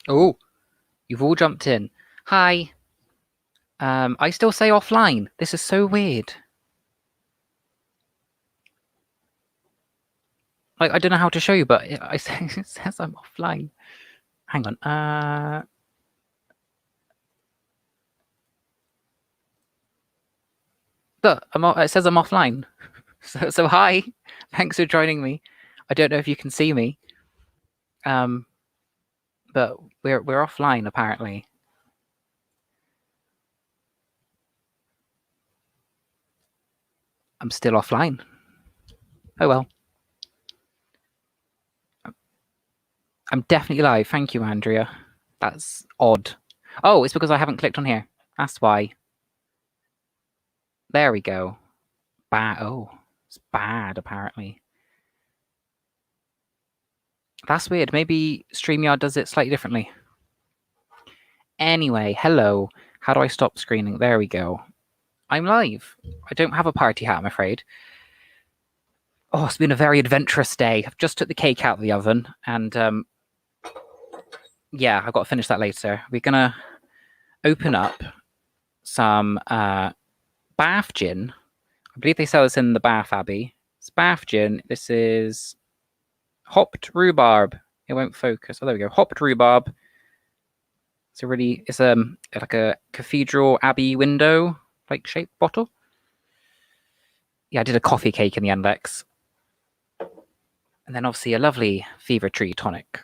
Oh, you've all jumped in. Hi. I still say offline. This is so weird. Like, I don't know how to show you, but it says I'm offline. Hang on. Look, it says I'm offline. So hi. Thanks for joining me. I don't know if you can see me. But we're offline apparently. I'm still offline. Oh well. I'm definitely live. Thank you, Andrea. That's odd. Oh, it's because I haven't clicked on here. That's why. There we go. Bad. Oh, it's bad apparently. That's weird. Maybe StreamYard does it slightly differently. Anyway, hello. How do I stop screening? There we go. I'm live. I don't have a party hat, I'm afraid. Oh, it's been a very adventurous day. I've just took the cake out of the oven and yeah, I've got to finish that later. We're going to open up some Bath gin. I believe they sell this in the Bath Abbey. It's Bath gin. This is hopped rhubarb. It won't focus. Oh, there we go. Hopped rhubarb. It's like a cathedral abbey window like shaped bottle. Yeah, I did a coffee cake in the end, Lex. And then obviously a lovely fever tree tonic.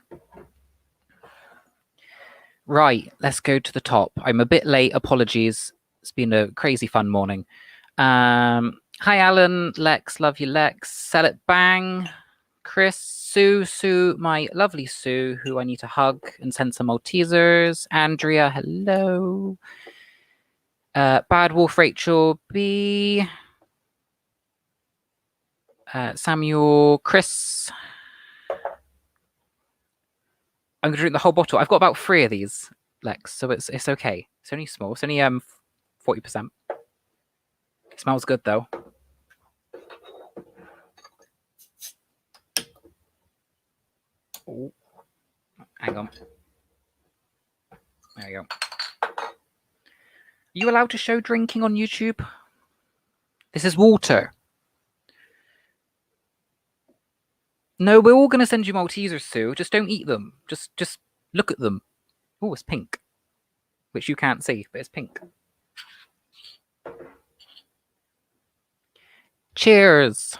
Right, let's go to the top. I'm a bit late. Apologies. It's been a crazy fun morning. Hi, Alan. Lex, love you, Lex. Sell it, bang. Chris, Sue, my lovely Sue, who I need to hug and send some Maltesers. Andrea, hello. Bad Wolf, Rachel B. Samuel, Chris. I'm gonna drink the whole bottle. I've got about 3 of these, Lex, so it's okay. It's only small. It's only 40%. It smells good though. Oh, hang on. There you go. Are you allowed to show drinking on YouTube? This is water. No, we're all going to send you Maltesers, Sue. Just don't eat them. Just look at them. Oh, it's pink. Which you can't see, but it's pink. Cheers.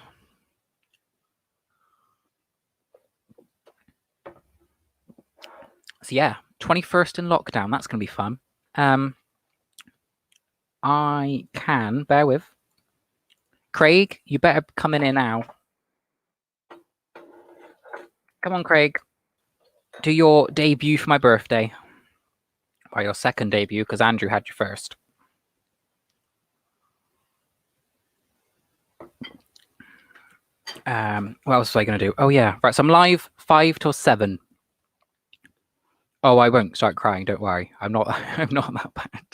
So yeah, 21st in lockdown. That's going to be fun. I can, bear with. Craig, you better come in here now. Come on, Craig. Do your debut for my birthday. Or your second debut, because Andrew had you first. What else was I going to do? Oh, yeah. Right, so I'm live 5 till 7. Oh, I won't start crying. Don't worry. I'm not that bad.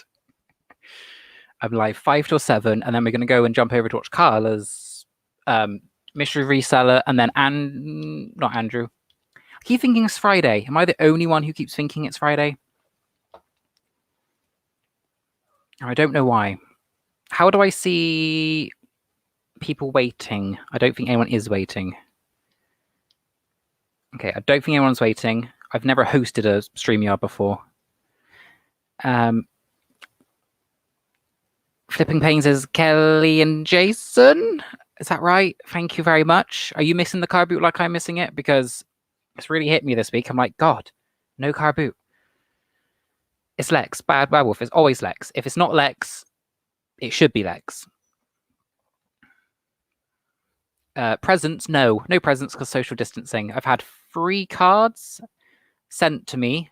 I'm live 5 till 7, and then we're going to go and jump over to watch Carla's Mystery Reseller, and then not Andrew. I keep thinking it's Friday. Am I the only one who keeps thinking it's Friday? I don't know why. How do I see people waiting? I don't think anyone is waiting. Okay, I don't think anyone's waiting. I've never hosted a StreamYard before. Flipping Pains is Kelly and Jason. Is that right? Thank you very much. Are you missing the car boot like I'm missing it? Because it's really hit me this week. I'm like, God, no car boot. It's Lex. Bad Werewolf. It's always Lex. If it's not Lex, It should be Lex. Presents? No presents because social distancing. I've had 3 cards sent to me.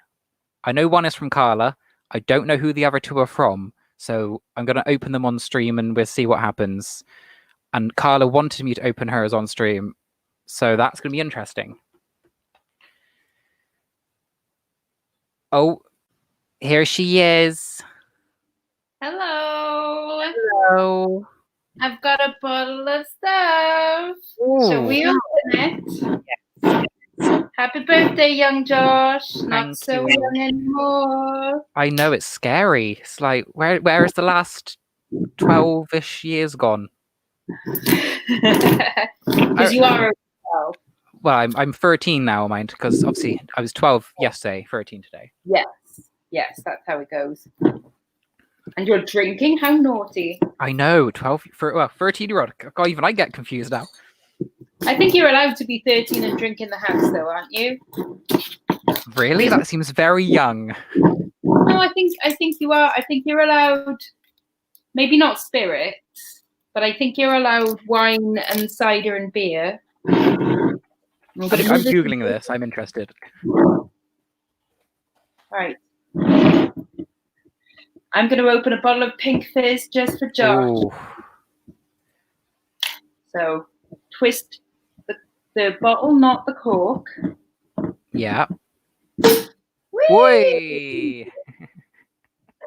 I know one is from Carla. I don't know who the other 2 are from. So I'm going to open them on stream and we'll see what happens. And Carla wanted me to open hers on stream. So that's going to be interesting. Oh, here she is. Hello. Hello. I've got a bottle of stuff. Ooh. Shall we open it? Yes. Happy birthday, young Josh. Not so young anymore. I know, it's scary. It's like, where is the last 12-ish years gone? Because you are over 12. Well, I'm 13 now, mind, because obviously I was 12 yesterday, 13 today. Yes, that's how it goes. And you're drinking? How naughty. I know, 13-year-old. God, even I get confused now. I think you're allowed to be 13 and drink in the house, though, aren't you? Really? That seems very young. No, I think you are. I think you're allowed, maybe not spirits, but I think you're allowed wine and cider and beer. I'm Googling this. I'm interested. Right. I'm going to open a bottle of pink fizz just for Josh. Ooh. So twist the bottle, not the cork. Yeah. Whee!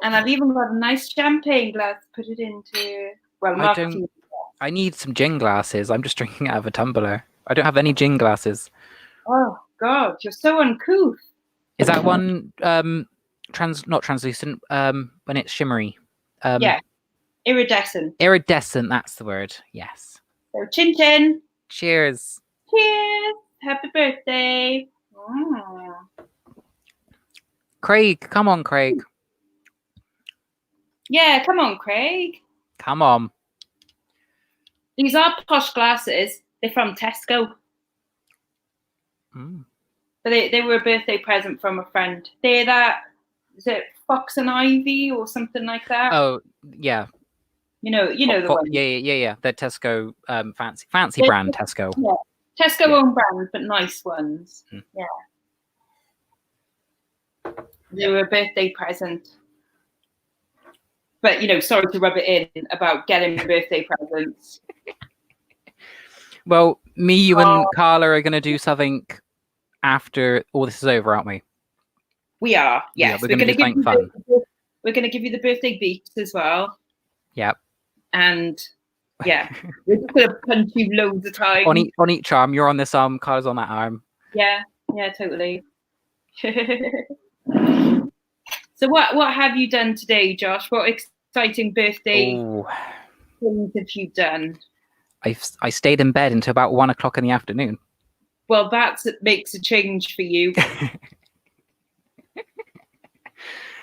And I've even got a nice champagne glass to put it into. Well, I need some gin glasses. I'm just drinking out of a tumbler. I don't have any gin glasses. Oh God, you're so uncouth. Is that one not translucent? When it's shimmery. Yeah, iridescent. Iridescent. That's the word. Yes. So chin chin. Cheers. Cheers. Happy birthday. Mm. Craig, come on, Craig. Yeah, come on, Craig. Come on. These are posh glasses. They're from Tesco. Mm. But they were a birthday present from a friend. They're that, is it Fox and Ivy or something like that? Oh, yeah. You know the one. Yeah. They're Tesco, fancy brand Tesco. Yeah. Tesco own brand, but nice ones. Mm. Yeah. They were a birthday present. But, sorry to rub it in about getting birthday presents. Well, me, you and Carla are going to do something after all this is over, aren't we? We are, yes. Yeah, we're going to do something fun. We're going to give you the birthday beats as well. Yep. And, yeah, we're just going to punch you loads of times. On each arm. You're on this arm, Carla's on that arm. Yeah, totally. So what have you done today, Josh? What exciting birthday things have you done? I stayed in bed until about 1 o'clock in the afternoon. Well, that makes a change for you.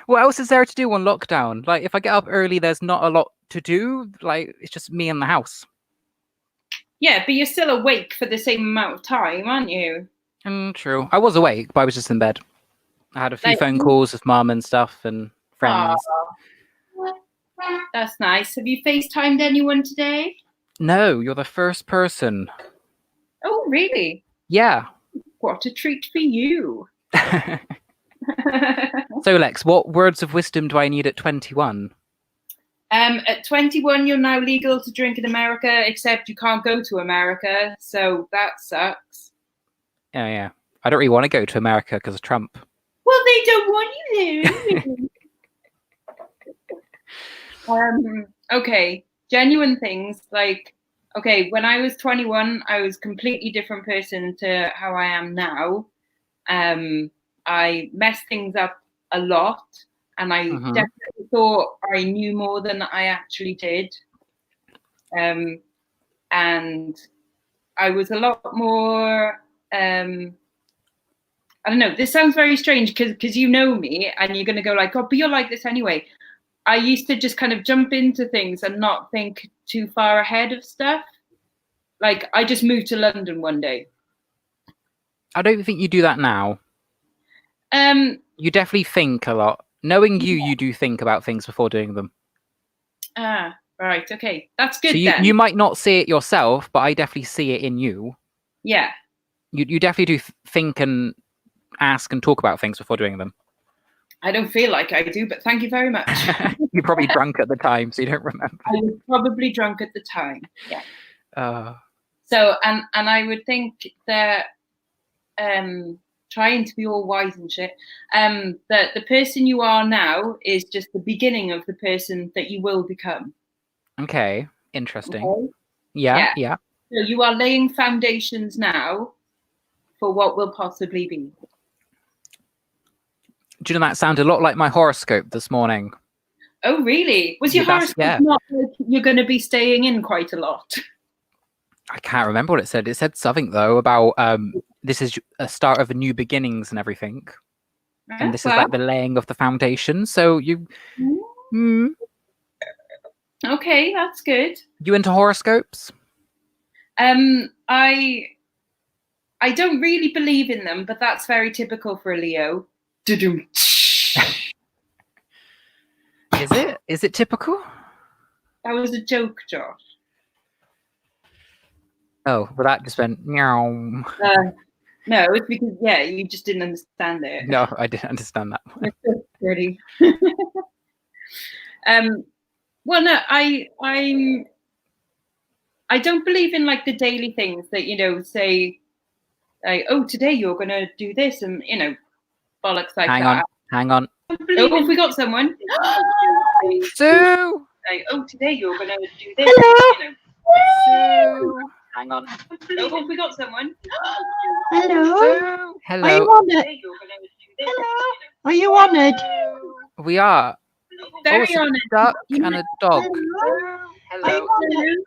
What else is there to do on lockdown? Like, if I get up early, there's not a lot to do. Like, it's just me in the house. Yeah, but you're still awake for the same amount of time, aren't you? True. I was awake, but I was just in bed. I had a few phone calls with mum and stuff and friends. Aww. That's nice. Have you FaceTimed anyone today? No, you're the first person. Oh, really? Yeah. What a treat for you. So, Lex, what words of wisdom do I need at 21? At 21, you're now legal to drink in America, except you can't go to America, so that sucks. Yeah. I don't really want to go to America because of Trump. Well, they don't want you there. Okay, genuine things like, okay, when I was 21, I was a completely different person to how I am now. I messed things up a lot, and I definitely thought I knew more than I actually did. And I was a lot more, I don't know, this sounds very strange because you know me and you're going to go like, oh, but you're like this anyway. I used to just kind of jump into things and not think too far ahead of stuff. Like, I just moved to London one day. I don't think you do that now. You definitely think a lot. Knowing you do think about things before doing them. Right. Okay. That's good So then. you might not see it yourself, but I definitely see it in you. Yeah. You definitely do think and ask and talk about things before doing them. I don't feel like I do, but thank you very much. You're probably drunk at the time, so you don't remember. I was probably drunk at the time. Yeah. Uh, So, and I would think that trying to be all wise and shit, that the person you are now is just the beginning of the person that you will become. okay, interesting. Okay? Yeah. So you are laying foundations now for what will possibly be. Do you know that sounded a lot like my horoscope this morning? Oh, really? Was your horoscope not like you're going to be staying in quite a lot? I can't remember what it said. It said something though about this is a start of a new beginnings and everything, and this is like the laying of the foundation. So you, okay, that's good. You into horoscopes? I don't really believe in them, but that's very typical for a Leo. Is it? Is it typical? That was a joke, Josh. Oh, well, that just went meow. No, it's because you just didn't understand it. No, I didn't understand that. You're so pretty. Well, no, I don't believe in like the daily things that say, like, oh, today you're gonna do this, and bollocks like that. Hang on. Oh, have we got someone? Sue! Like, oh, today you're gonna do this. Hello. Sue! Hang on. Oh, have we got someone? Hello. Sue! Hello. Are you honoured? Hello. Are you honoured? We are. Very honoured. A duck and a dog. Are you honoured?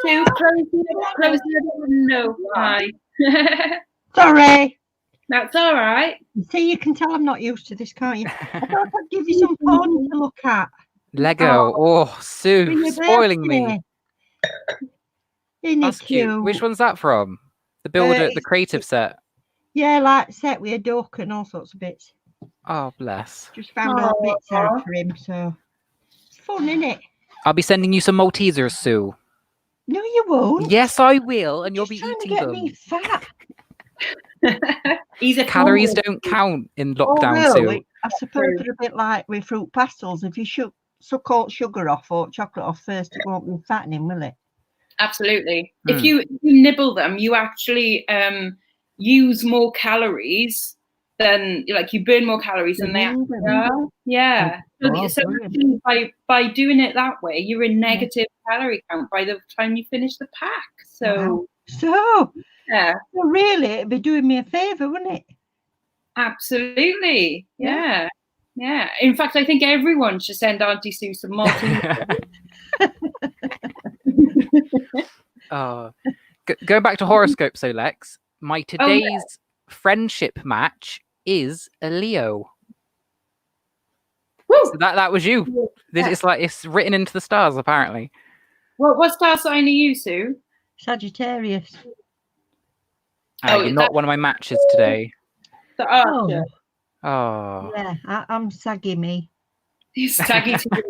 Sue, close the window. Hi. Sorry. That's all right. See, you can tell I'm not used to this, can't you? I thought I'd give you some fun to look at. Lego. Oh, Sue, spoiling me. Isn't That's it cute? cute. Which one's that from? The builder, the creative set. Yeah, like set with a duck and all sorts of bits. Oh, bless. Just found all bits out for him, so it's fun, isn't it? I'll be sending you some Maltesers, Sue. No, you won't. Yes, I will, and you'll Just be trying to eating get them. me fat. Calories don't count in lockdown, Sue. I suppose they're a bit like with fruit pastels. If you suck all sugar off or chocolate off first, it won't be fattening, will it? Absolutely. If you nibble them, you actually use more calories than, like, you burn more calories than they actually are. Yeah. So by doing it that way, you're in negative calorie count by the time you finish the pack. So yeah. Well, really, it'd be doing me a favour, wouldn't it? Absolutely. Yeah. Yeah. In fact, I think everyone should send Auntie Sue some Maltesers. Going back to horoscopes, so Lex, my today's friendship match is a Leo. Woo! So that was you. It's like it's written into the stars, apparently. What star sign are you, Sue? Sagittarius. You're not one of my matches today. The Archer. Oh. Yeah, I'm saggy me. Saggy to me.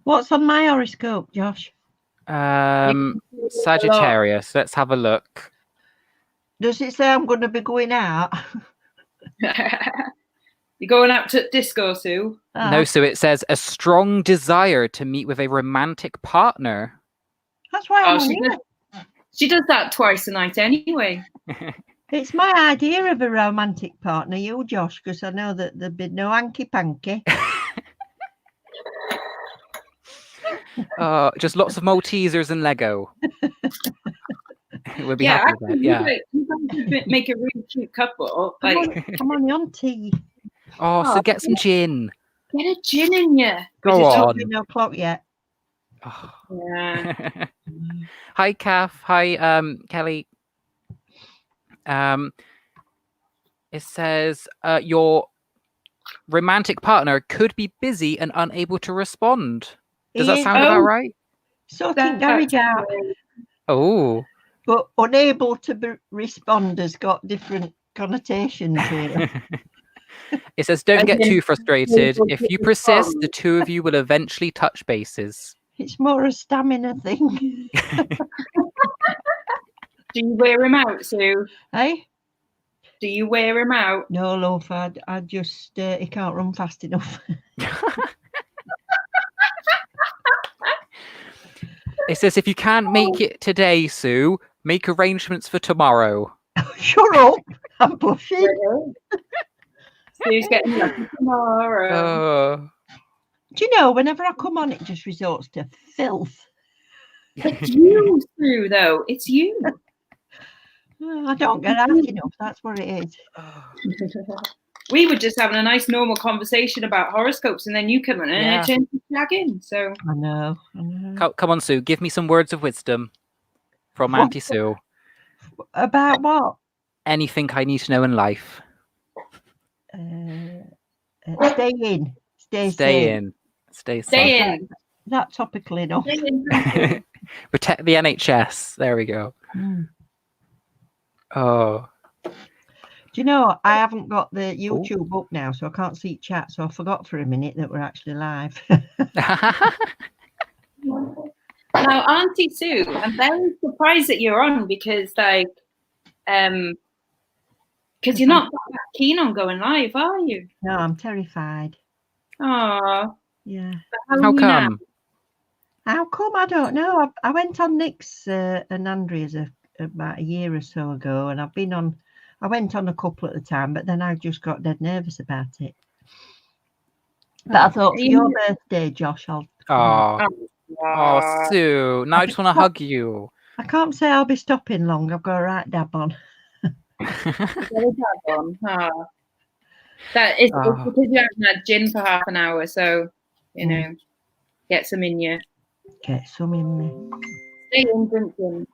What's on my horoscope, Josh? Sagittarius. Let's have a look. Does it say I'm going to be going out? You're going out to disco, Sue? No, Sue. It says a strong desire to meet with a romantic partner. That's why I'm here. She does that twice a night anyway. It's my idea of a romantic partner, you, Josh, because I know that there'd be no hanky-panky. Just lots of Maltesers and Lego. We'll be happy with that. Yeah. You make a really cute couple. Come on, auntie. Oh, so get some gin. Get a gin in you. Go on. It's not 9:00 yet. Oh. Yeah. Hi, Kath. Hi, Kelly. It says your romantic partner could be busy and unable to respond. Does that sound about right? Sorting garage out. Oh. But unable to respond has got different connotations here. It says, don't As get in, too frustrated. people If you getting persist, the bombed. two of you will eventually touch bases. It's more a stamina thing. Do you wear him out, Sue? Hey? Do you wear him out? No, love, I just, he can't run fast enough. It says, if you can't make it today, Sue, make arrangements for tomorrow. Shut up. I'm blushing. Sue's getting lucky tomorrow. Do you know, whenever I come on, it just resorts to filth. It's you, Sue, though. It's you. I don't get out enough. That's what it is. We were just having a nice normal conversation about horoscopes, and then you come in and it turns to shagging. So I know. Come on, Sue. Give me some words of wisdom from Auntie Sue. About what? Anything I need to know in life. Stay in. Stay Stay in. Stay safe. in. That's topical enough. Stay in. Protect the NHS. There we go. Oh. Do you know, I haven't got the YouTube up now, so I can't see chat. So I forgot for a minute that we're actually live. Now, Auntie Sue, I'm very surprised that you're on because, like, because you're not that keen on going live, are you? No, I'm terrified. Oh, yeah. How come? How come? I don't know. I went on Nick's and Andrea's about a year or so ago, and I went on a couple at the time, but then I just got dead nervous about it. But I thought for your birthday, Josh, I'll. Oh, Sue! Now I just want to hug you. I can't say I'll be stopping long. I've got a right dab on. That is because you haven't had gin for half an hour, so you know, get some in you. Get some in me. Stay in drinking.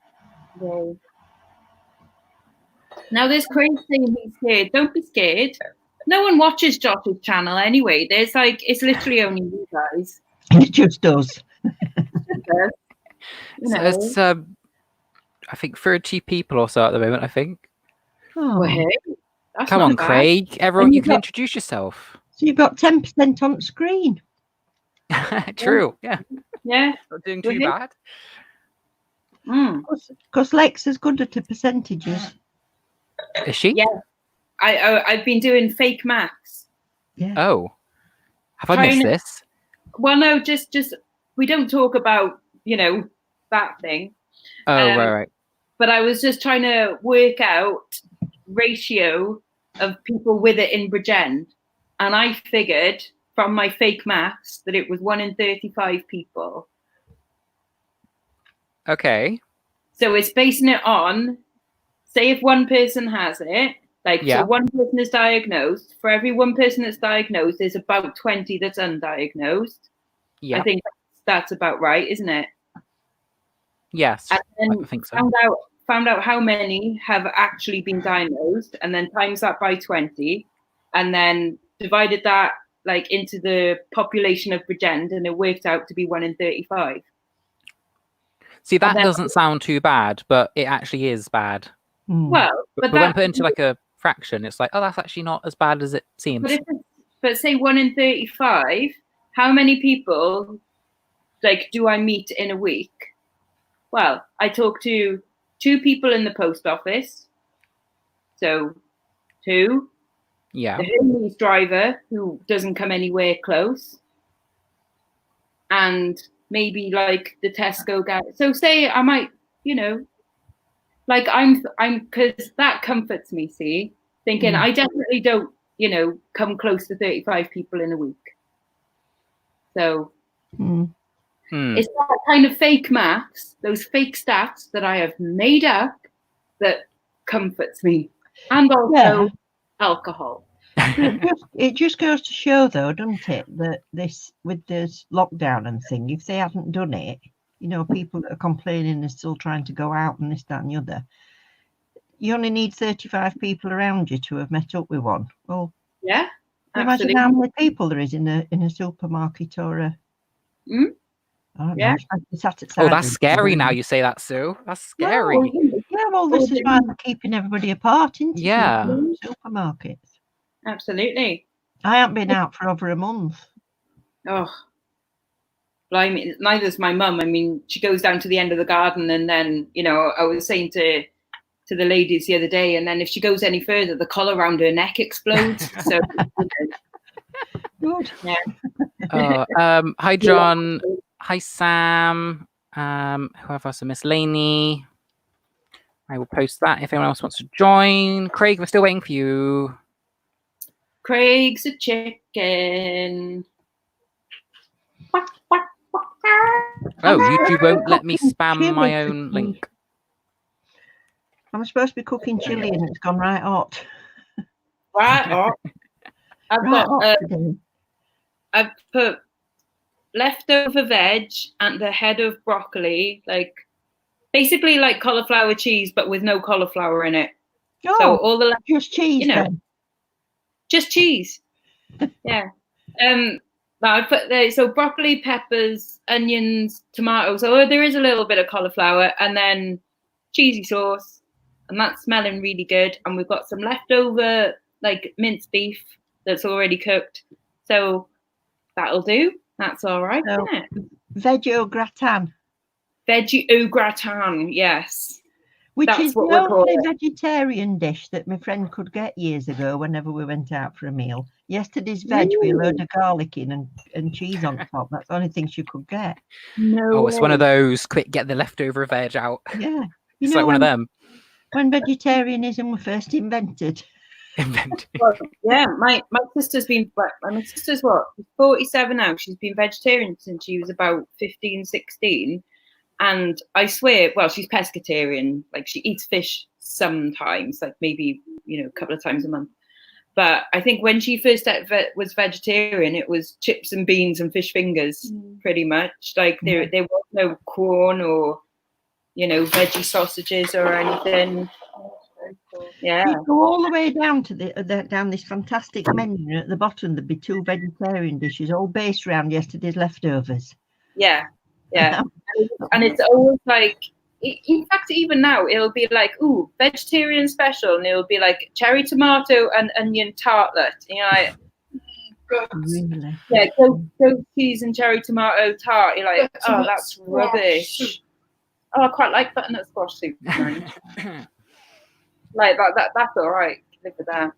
Yeah. Now there's Craig saying he's scared. Don't be scared. No one watches Josh's channel anyway. There's like it's literally only you guys. It just does. So it's I think 30 people or so at the moment. I think. Oh. Well, hey, come on, Craig! Everyone, you can introduce yourself. So you've got 10% on screen. True. Yeah. Yeah. Not doing too bad. Because Lex is good at the percentages. Is she? Yeah. I've been doing fake maths. Yeah. Oh. Have I missed this? Well, no, just we don't talk about, that thing. Oh, right. But I was just trying to work out ratio of people with it in Bridgend. And I figured from my fake maths that it was 1 in 35 people. Okay. So it's basing it on, say if one person has it, so one person is diagnosed, for every one person that's diagnosed, there's about 20 that's undiagnosed. Yeah. I think that's about right, isn't it? Yes, and then I think so. Found out how many have actually been diagnosed, and then times that by 20, and then divided that into the population of Bridgend, and it worked out to be 1 in 35. See, that doesn't sound too bad, but it actually is bad. Well, but when put into a fraction, it's like, oh, that's actually not as bad as it seems. But say 1 in 35, how many people do I meet in a week? Well, I talk to 2 people in the post office. So 2. Yeah. The Hermes driver who doesn't come anywhere close. And maybe the Tesco guy. So say I might, I'm because that comforts me, see, thinking I definitely don't, come close to 35 people in a week. So it's that kind of fake maths, those fake stats that I have made up that comforts me. And also alcohol. It just goes to show, though, doesn't it, that with this lockdown and thing, if they hadn't done it, people that are complaining are still trying to go out and this, that, and the other. You only need 35 people around you to have met up with one. Well, yeah, imagine how many people there is in a supermarket or a. Oh, that's scary now you say that, Sue. That's scary. Well, this is why they're keeping everybody apart, isn't it? Yeah. Supermarkets. Absolutely. I haven't been out for over a month. Oh, blimey, neither's my mum. I mean, she goes down to the end of the garden, and then, you know, I was saying to the ladies the other day, and then if she goes any further, the collar around her neck explodes. So, Good. yeah. Hi, John. Hi, Sam. Whoever else, Miss Laney. I will post that if anyone else wants to join. Craig, we're still waiting for you. Craig's a chicken. Oh, YouTube won't let me spam Chili my own cooking. link. I'm supposed to be cooking chili and it's gone right hot. Right. Oh, I've Right got. hot today. I've put leftover veg and the head of broccoli, like basically like cauliflower cheese, but with no cauliflower in it. Oh, So all the just cheese, you know, then. just cheese. Yeah. Now I put there, so broccoli, peppers, onions, tomatoes. So there is a little bit of cauliflower, and then cheesy sauce, and that's smelling really good. And we've got some leftover like minced beef that's already cooked. So that'll do. That's all right, So, isn't it? Veg au gratin. Veggie au gratin, yes. Which That's is what the we're calling only it. vegetarian dish that my friend could get years ago whenever we went out for a meal. Yesterday's veg with a load of garlic in and cheese on top. That's the only thing she could get. No Oh, it's one of way. those quick get the leftover veg out. Yeah. You It's know, like one of them. when vegetarianism was first invented. Well, yeah, my sister's been, my sister's what, 47 now. She's been vegetarian since she was about 15, 16. And I swear, well, she's pescatarian. Like she eats fish sometimes, like maybe, you know, a couple of times a month. But I think when she first was vegetarian, it was chips and beans and fish fingers, pretty much. Like there was no corn or, you know, veggie sausages or anything. Yeah. You go all the way down to down this fantastic menu, and at the bottom there'd be 2 vegetarian dishes, all based around yesterday's leftovers. Yeah, yeah. And it's always like, in fact, even now it'll be like, ooh, vegetarian special, and it'll be like cherry tomato and onion tartlet. You know, like, Really? yeah, goat cheese and cherry tomato tart. You're like, oh, that's rubbish. Oh, I quite like butternut squash soup. Like that's all right. Live with that.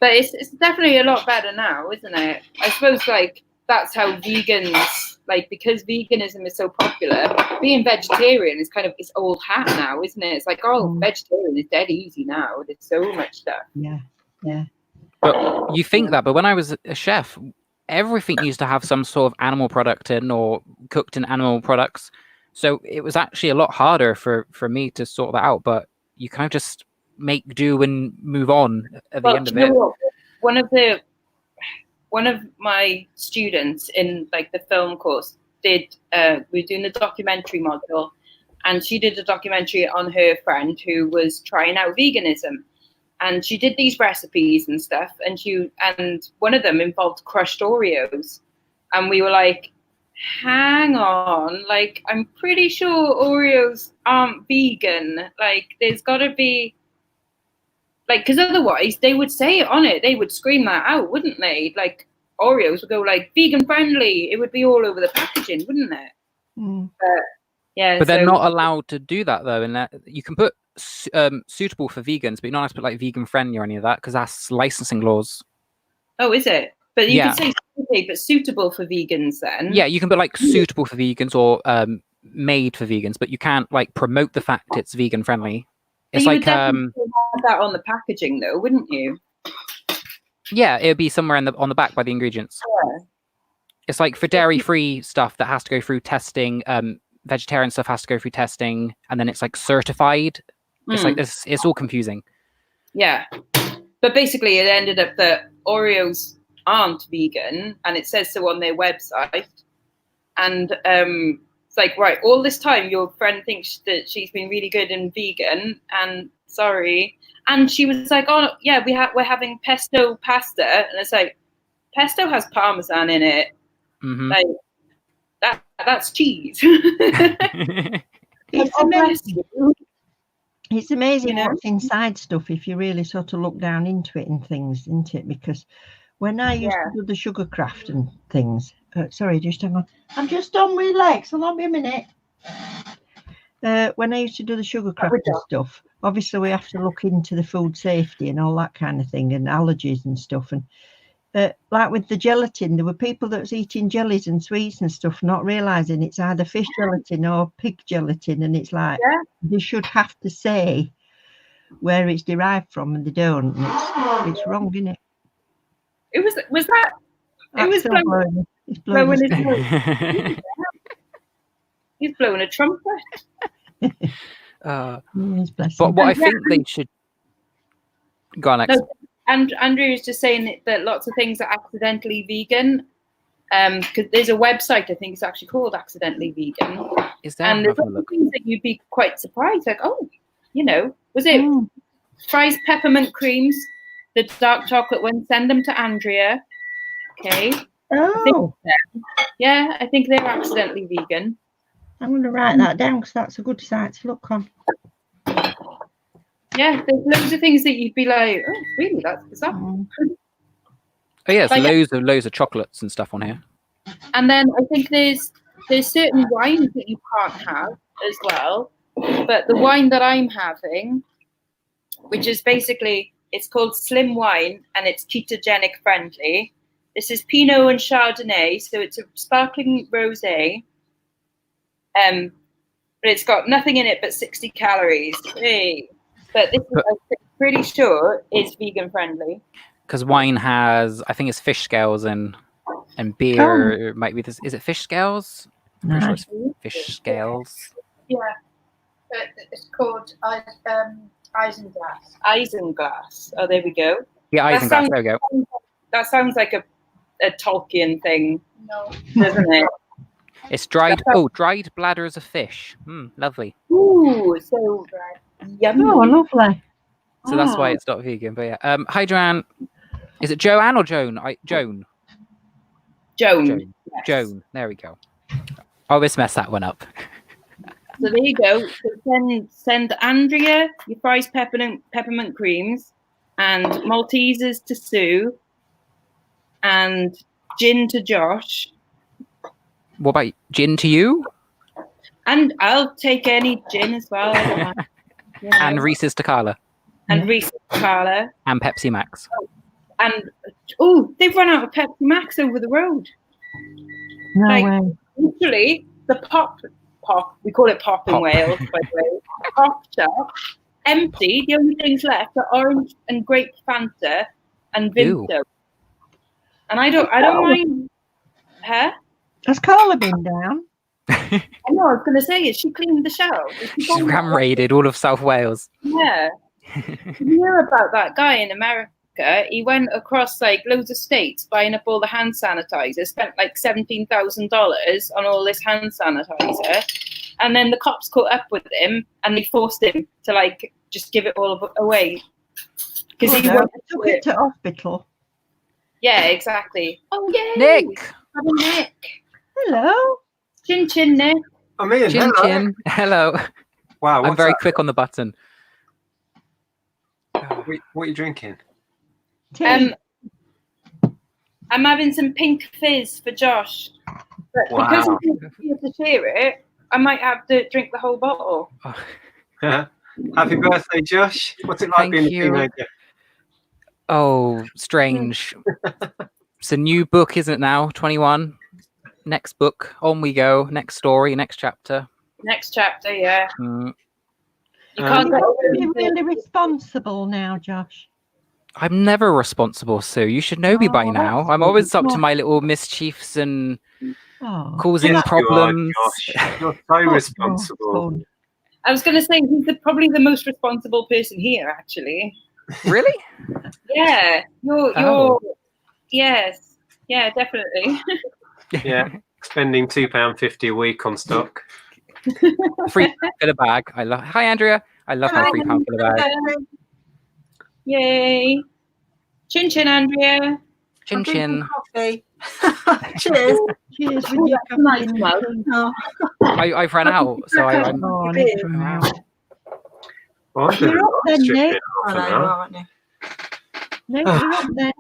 But it's definitely a lot better now, isn't it? I suppose like that's how vegans, like, because veganism is so popular, being vegetarian is kind of it's old hat now, isn't it? It's like, oh, vegetarian is dead easy now. There's so much stuff. Yeah, yeah. But you think that, but when I was a chef, everything used to have some sort of animal product in or cooked in animal products. So it was actually a lot harder for me to sort that out. But you kind of just make do and move on at the end of it. What? One of my students in like the film course did. We were doing the documentary module, and she did a documentary on her friend who was trying out veganism, and she did these recipes and stuff, and one of them involved crushed Oreos, and we were like, hang on, like I'm pretty sure Oreos aren't vegan. Like there's got to be, like, because otherwise they would say it on it. They would scream that out, wouldn't they? Like Oreos would go like vegan friendly. It would be all over the packaging, wouldn't it? But yeah, but they're not allowed to do that though. And you can put suitable for vegans, but you're not allowed to put like vegan friendly or any of that because that's licensing laws. Oh, is it? But you can say okay, but suitable for vegans then. Yeah, you can put like suitable for vegans or made for vegans, but you can't like promote the fact it's vegan friendly. It's but like you would definitely have that on the packaging though, wouldn't you? Yeah, it would be somewhere on the back by the ingredients. Yeah. It's like for dairy-free stuff that has to go through testing. Vegetarian stuff has to go through testing, and then it's like certified. It's like it's all confusing. Yeah, but basically, it ended up that Oreos aren't vegan, and it says so on their website. And it's like, right, all this time your friend thinks that she's been really good and vegan, and sorry. And she was like, oh yeah, we're having pesto pasta, and it's like, pesto has parmesan in it. Mm-hmm. Like that's cheese. It's amazing. It's amazing what's inside stuff if you really sort of look down into it and things, isn't it? Because When I used Yeah. to do the sugar craft and things. Sorry, just hang on. I'm just on my legs. Hold on a minute. When I used to do the sugar craft and stuff, obviously we have to look into the food safety and all that kind of thing, and allergies and stuff. And like with the gelatin, there were people that was eating jellies and sweets and stuff, not realising it's either fish gelatin or pig gelatin. And it's like, they should have to say where it's derived from, and they don't. And it's wrong, isn't it? It was that. It was blowing. It's blowing. He's blowing a trumpet. But But what I think they should go on, Lex. No, and Andrew is just saying that lots of things are accidentally vegan. Because there's a website, I think it's actually called Accidentally Vegan. Is there? And there's other things that you'd be quite surprised, like, oh, was it Fry's peppermint creams, the dark chocolate ones? Send them to Andrea. Okay. Oh. I think they're accidentally vegan. I'm going to write that down because that's a good site to look on. Yeah, there's loads of things that you'd be like, oh, really? That's bizarre. Oh yeah, there's loads of chocolates and stuff on here. And then I think there's certain wines that you can't have as well. But the wine that I'm having, which is basically, it's called Slim Wine and it's ketogenic friendly. This is Pinot and Chardonnay, so it's a sparkling rosé. But it's got nothing in it but 60 calories. Hey. But this is, I'm pretty sure, is vegan friendly. Because wine has, I think it's fish scales and beer might be this. Is it fish scales? I'm pretty sure it's fish scales. Yeah, it's called Isinglass. Isinglass. Oh, there we go. Yeah, Isinglass. There we go. That sounds like a Tolkien thing. No. Doesn't it? It's dried. Dried bladders of fish. Lovely. Ooh, so yummy. Oh, lovely. So that's why it's not vegan. But yeah. Hi, Joanne. Is it Joanne or Joan? Joan. Joan. Yes. Joan. There we go. I always mess that one up. So there you go. So send Andrea your Fry's peppermint creams, and Maltesers to Sue, and gin to Josh. What about gin to you? And I'll take any gin as well. I don't mind. And Reese's to Carla. And Reese's to Carla. And Pepsi Max. And they've run out of Pepsi Max over the road. No way. Literally, the pop, we call it pop in Wales, by the way. Pop shop, empty. The only things left are orange and grape Fanta and Vimto. And I don't mind. Huh? Has Carla been down? I know. I was going to say, is she cleaned the shelves? She's ram raided all of South Wales. Yeah. You hear about that guy in America? He went across like loads of states buying up all the hand sanitizer, spent like $17,000 on all this hand sanitizer, and then the cops caught up with him and they forced him to like just give it all away because he took it to hospital. Yeah, exactly. Oh yeah, Nick. Nick. Hello. Chin chin, Nick. I'm in. Chin chin. Hello. Wow. I'm very quick on the button. What are you drinking? Tea. I'm having some pink fizz for Josh, but because I'm here to share it, I might have to drink the whole bottle. Happy birthday, Josh. What's it like being a teenager? Oh, strange. It's a new book, isn't it now? 21. Next book. On we go. Next story. Next chapter. Next chapter, yeah. Mm. You can't be really responsible now, Josh. I'm never responsible, Sue. You should know me by now. I'm always up to my little mischiefs and causing problems. You're so responsible. I was going to say he's probably the most responsible person here, actually. Really? Yeah. You're. Yes. Yeah, definitely. Yeah, spending £2.50 a week on stock. £3 for the bag. Hi, Andrea. I love my £3 for the bag. Yay! Chin chin, Andrea. Chin chin. Coffee. Cheers. Cheers. Nice mug. I've run out, so I'm. Oh, Nick's run out. Well, You're up then, Nick. I know, aren't you? Nick, you're up then.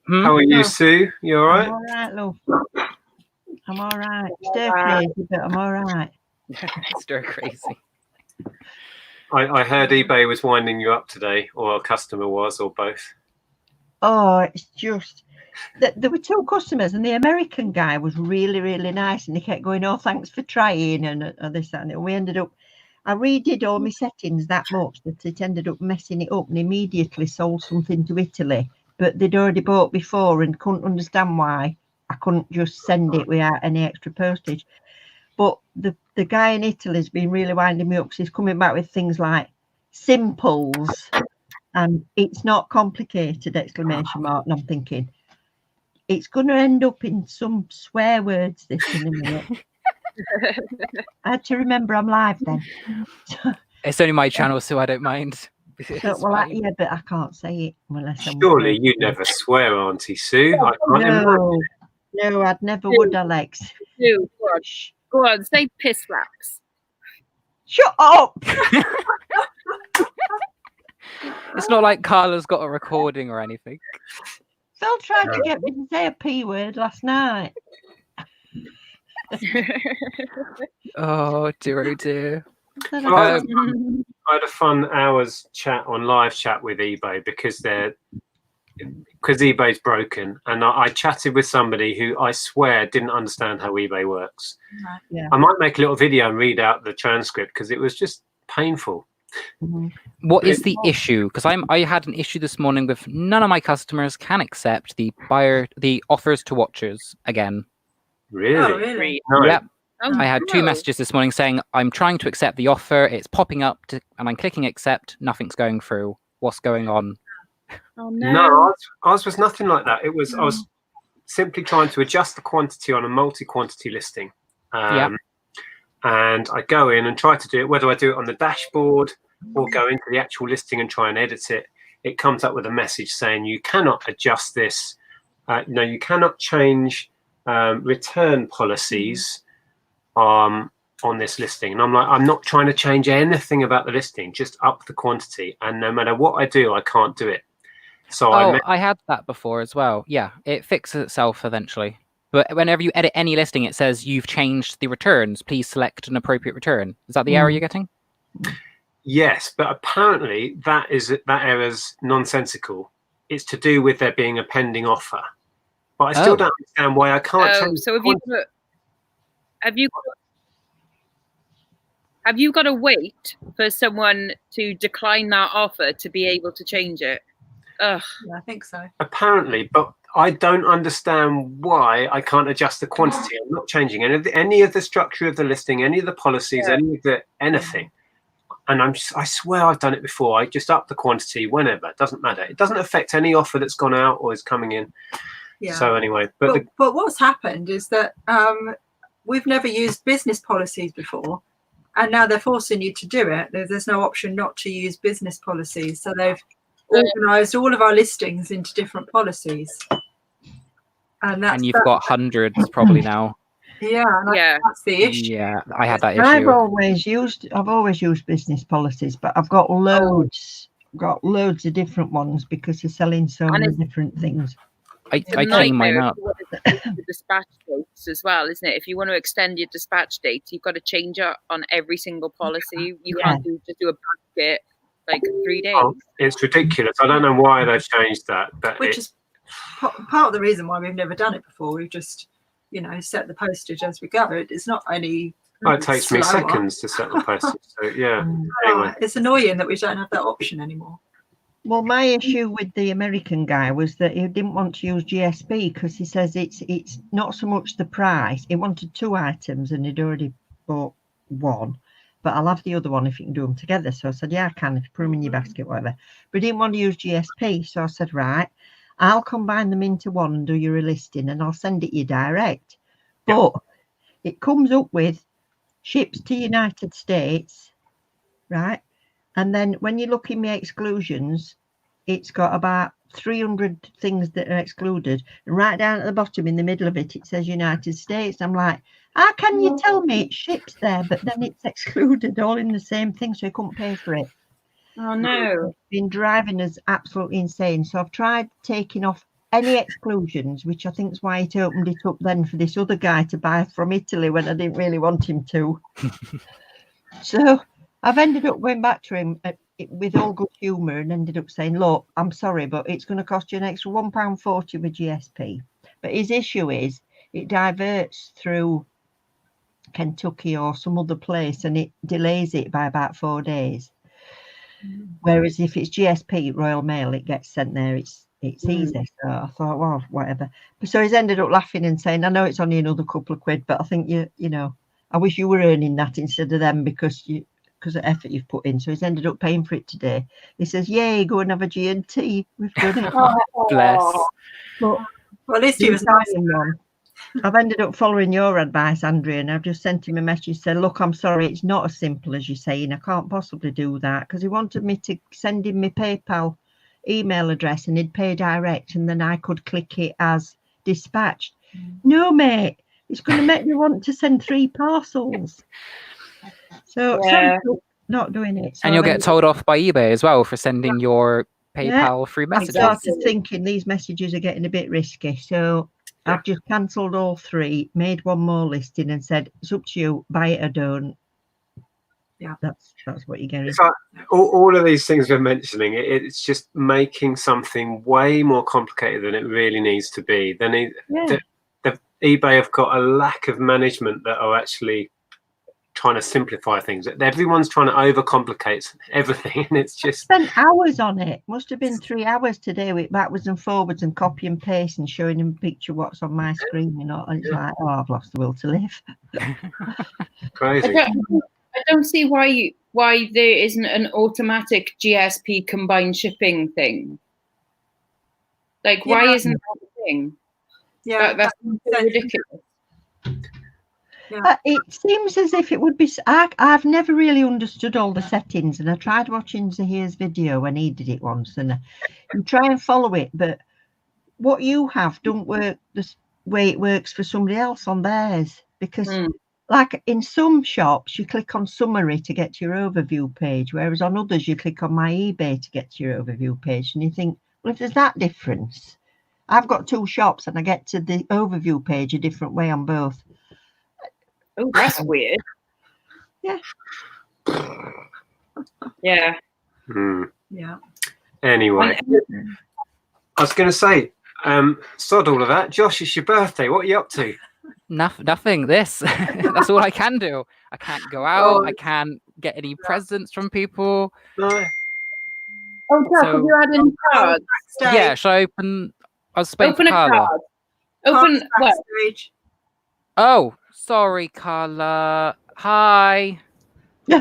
How are you, Sue? You all I'm right? all right, love. I'm all right. Stir crazy, but I'm all right. Stir crazy. I heard eBay was winding you up today, or a customer was, or both. Oh, it's just there were two customers, and the American guy was really, really nice, and he kept going, "Oh, thanks for trying," and this that, and we ended up. I redid all my settings that much that it ended up messing it up, and immediately sold something to Italy, but they'd already bought before and couldn't understand why I couldn't just send it without any extra postage. But the guy in Italy's been really winding me up, because he's coming back with things like simples and it's not complicated, ! And I'm thinking, it's going to end up in some swear words this in a minute. I had to remember I'm live then. It's only my channel, so I don't mind. So, well, yeah, but I can't say it unless I'm. Surely you never swear, Auntie Sue. I can't imagine. No, I'd never would, Alex. Sue, go on, say piss flaps. Shut up! It's not like Carla's got a recording or anything. Phil tried to get me to say a P word last night. Oh dear, oh dear. I had a fun hour's chat on live chat with eBay because eBay's broken, and I chatted with somebody who I swear didn't understand how eBay works. Right. Yeah. I might make a little video and read out the transcript because it was just painful. Mm-hmm. What is the issue? Because I had an issue this morning with none of my customers can accept the offers to watchers again. Really? Oh, really? No. Yep. Oh, I had 2 messages this morning saying I'm trying to accept the offer. It's popping up, and I'm clicking accept. Nothing's going through. What's going on? Oh no! No, ours was nothing like that. It was I was simply trying to adjust the quantity on a multi-quantity listing. And I go in and try to do it. Whether I do it on the dashboard or go into the actual listing and try and edit it, it comes up with a message saying you cannot adjust this. No, you cannot change return policies on this listing. And I'm like, I'm not trying to change anything about the listing, just up the quantity. And no matter what I do, I can't do it. So I had that before as well. Yeah, it fixes itself eventually. But whenever you edit any listing, it says you've changed the returns. Please select an appropriate return. Is that the error you're getting? Yes, but apparently that error's nonsensical. It's to do with there being a pending offer. But I still don't understand why I can't change. So have you got to wait for someone to decline that offer to be able to change it? Ugh. Yeah, I think so. Apparently, but I don't understand why I can't adjust the quantity. I'm not changing any of the structure of the listing, any of the policies, anything. And I swear I've done it before. I just up the quantity whenever. It doesn't matter. It doesn't affect any offer that's gone out or is coming in. Yeah. So anyway, but what's happened is that we've never used business policies before, and now they're forcing you to do it. There's no option not to use business policies. So they've organised all of our listings into different policies. And you've got hundreds probably now. Yeah, that's the issue. Yeah, I had that issue. I've always used business policies, but I've got loads of different ones because they're selling so many different things. I clean mine up. The dispatch dates as well, isn't it? If you want to extend your dispatch dates, you've got to change it on every single policy. You can't just do a basket like 3 days. Oh, it's ridiculous. I don't know why they've changed that, but which is part of the reason why we've never done it before. We've just, set the postage as we go. It's not any. It takes me seconds to set the postage. So yeah. Anyway, it's annoying that we don't have that option anymore. Well, my issue with the American guy was that he didn't want to use GSP because he says it's not so much the price. He wanted 2 items and he'd already bought 1. But I'll have the other one if you can do them together. So I said, yeah, I can if you put them in your basket, whatever. But he didn't want to use GSP. So I said, right, I'll combine them into one and do your listing and I'll send it you direct. But it comes up with ships to United States, right? And then when you look in my exclusions, it's got about 300 things that are excluded. And right down at the bottom in the middle of it, it says United States. I'm like, how can you tell me it ships there, but then it's excluded all in the same thing, so you couldn't pay for it? Oh, no. It's been driving us absolutely insane. So I've tried taking off any exclusions, which I think is why it opened it up then for this other guy to buy from Italy when I didn't really want him to. So I've ended up going back to him with all good humour and ended up saying, look, I'm sorry, but it's going to cost you an extra £1.40 with GSP. But his issue is it diverts through Kentucky or some other place and it delays it by about 4 days. Whereas if it's GSP, Royal Mail, it gets sent there. It's easy. So I thought, well, whatever. So he's ended up laughing and saying, I know it's only another couple of quid, but I think you know, I wish you were earning that instead of them because of the effort you've put in. So he's ended up paying for it today. He says, yay, go and have a G&T. We've done it. Bless. But Well, at least he was nice. I've ended up following your advice, Andrea, and I've just sent him a message saying, look, I'm sorry, it's not as simple as you're saying. I can't possibly do that because he wanted me to send him my PayPal email address and he'd pay direct and then I could click it as dispatched. No, mate, it's going to make me want to send 3 parcels. So sorry, not doing it. So And you'll get told off by eBay as well for sending your PayPal through I messages. started thinking these messages are getting a bit risky. So I've just cancelled all 3, made one more listing and said, it's up to you, buy it or don't. Yeah. That's what you're getting. It's like all of these things we're mentioning, it's just making something way more complicated than it really needs to be. The eBay have got a lack of management that are actually trying to simplify things. Everyone's trying to overcomplicate everything, and it's just I spent hours on it. Must have been 3 hours today with backwards and forwards and copy and paste and showing him a picture of what's on my screen. You know, and it's like, oh, I've lost the will to live. crazy. I don't see why there isn't an automatic GSP combined shipping thing. Like, why isn't that a thing? Yeah, That's so ridiculous. It seems as if it would be. I've never really understood all the settings, and I tried watching Zahir's video when he did it once, and you try and follow it, but what you have don't work the way it works for somebody else on theirs. Because, like in some shops, you click on summary to get to your overview page, whereas on others you click on my eBay to get to your overview page, and you think, well, if there's that difference, I've got 2 shops and I get to the overview page a different way on both. Oh, that's weird. Yeah. Yeah. Yeah. Anyway, I was going to say, sod all of that. Josh, it's your birthday. What are you up to? Nothing. This. That's all I can do. I can't go out. I can't get any presents from people. No. Oh, Jack, have you had any cards? Yeah, should I open? I was waiting Open for a Carla. card. Open what? Backstage. Oh, sorry, Carla. Hi. She's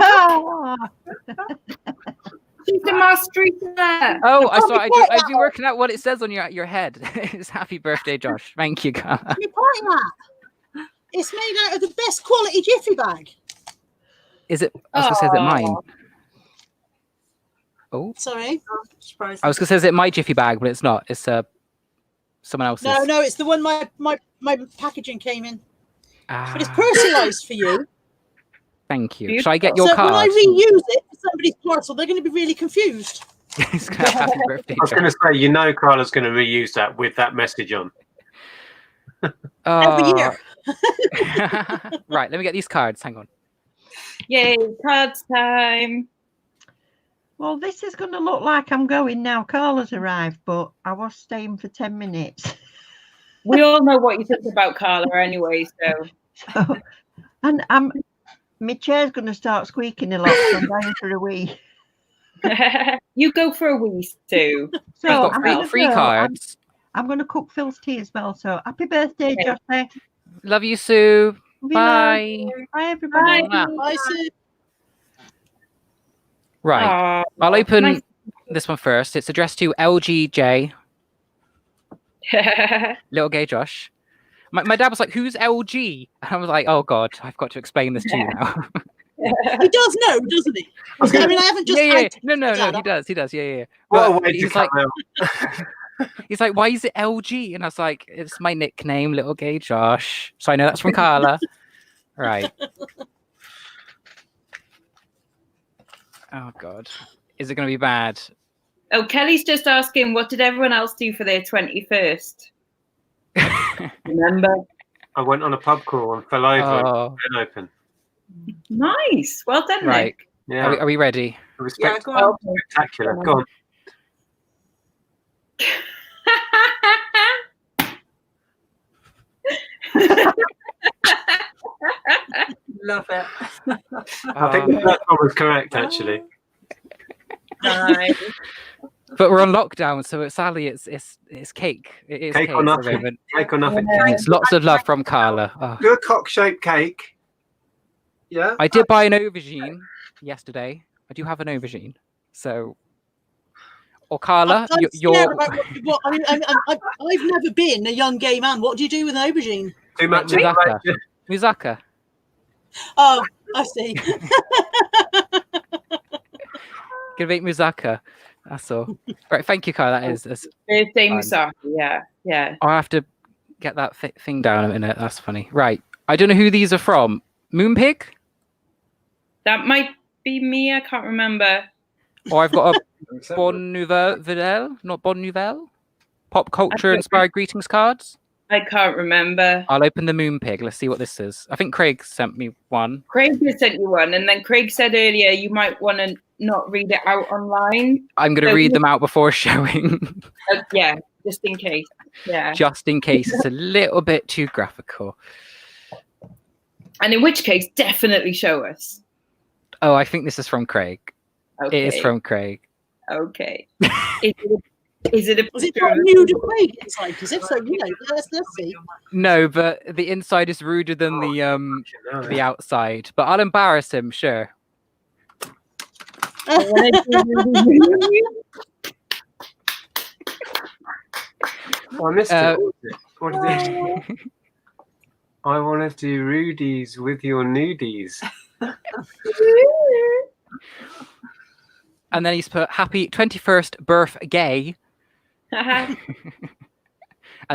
the master there. Oh, I saw. I've been working out what it says on your head. It's happy birthday, Josh. Thank you, Carla. You're pointing at. It's made out of the best quality Jiffy bag. Is it? I was gonna say, is it mine? Oh, Sorry. I was gonna say, is it my Jiffy bag? But it's not. It's someone else's. No, it's the one my packaging came in. Ah, But it's personalised for you. thank you. Should I get your so card? when I reuse it for somebody's parcel, they're going to be really confused. It's gonna have happy birthday, I was going Josh. to say, you know, Carla's going to reuse that with that message on. Every year. Right, let me get these cards. Hang on. Yay, cards time. Well, this is going to look like I'm going now. Carla's arrived, but I was staying for 10 minutes. We all know what you think about Carla anyway, so. And my chair's going to start squeaking a lot, so I'm going for a wee. You go for a wee, Stu. So I've I'm got gonna free go. cards. I'm going to cook Phil's tea as well. So happy birthday, Okay. Josh. Love you, Sue. Love you, Bye. love. Bye, everybody. Bye. I said, Right. Aw, I'll open nice. this one first. It's addressed to LGJ, little gay Josh. My dad was like, "Who's LG?" And I was like, "Oh God, I've got to explain this to you now." he does know, doesn't he? I mean, I haven't just. yeah. had No, Dad, he does. Yeah. What a But way to he's come like, out. he's like, "Why is it LG?" And I was like, "It's my nickname, little gay Josh." So I know that's from Carla. Right. Oh God, is it going to be bad? Oh, Kelly's just asking, what did everyone else do for their 21st? Remember? I went on a pub crawl and fell over Oh. and open. Nice. Well done, Right. Nick. Yeah, Are we ready? it was Yeah, go on. spectacular. Go on. Love it. I think the first one was correct, actually. Nice. But we're on lockdown, so Sally, it's cake. It is Cake cake or at the nothing. moment. Cake or nothing. It's lots of love from Carla. Oh. Do a cock-shaped cake. Yeah. I did buy an aubergine yesterday. I do have an aubergine. So, or Carla, I'm you're scared about what I mean, I've never been a young gay man. What do you do with an aubergine? Too much Muzaka. information. Muzaka. Oh, I see. Gonna make muzaka. That's all. Right, thank you, Carla. That is. Birthday Fun. Musaka. Yeah, yeah. I'll have to get that thing down in a minute. That's funny. Right. I don't know who these are from. Moonpig? That might be me. I can't remember. Or I've got a Bon Nouvelle, not Bon Nouvelle. Pop culture inspired greetings cards. I can't remember. I'll open the Moonpig. Let's see what this is. I think Craig sent me one. Craig just sent you one, and then Craig said earlier you might want to not read it out online. I'm going to read them out before showing. Yeah, just in case. Yeah. Just in case it's a little bit too graphical. And in which case, definitely show us. Oh, I think this is from Craig. Okay. It is from Craig. Okay. Is it a Was it picture not of- nude Craig inside? Because if so, let's see. No, but the inside is ruder than the outside. But I'll embarrass him, sure. I missed it. What is it? I want to do Rudy's with your nudies. And then he's put happy 21st birth gay. And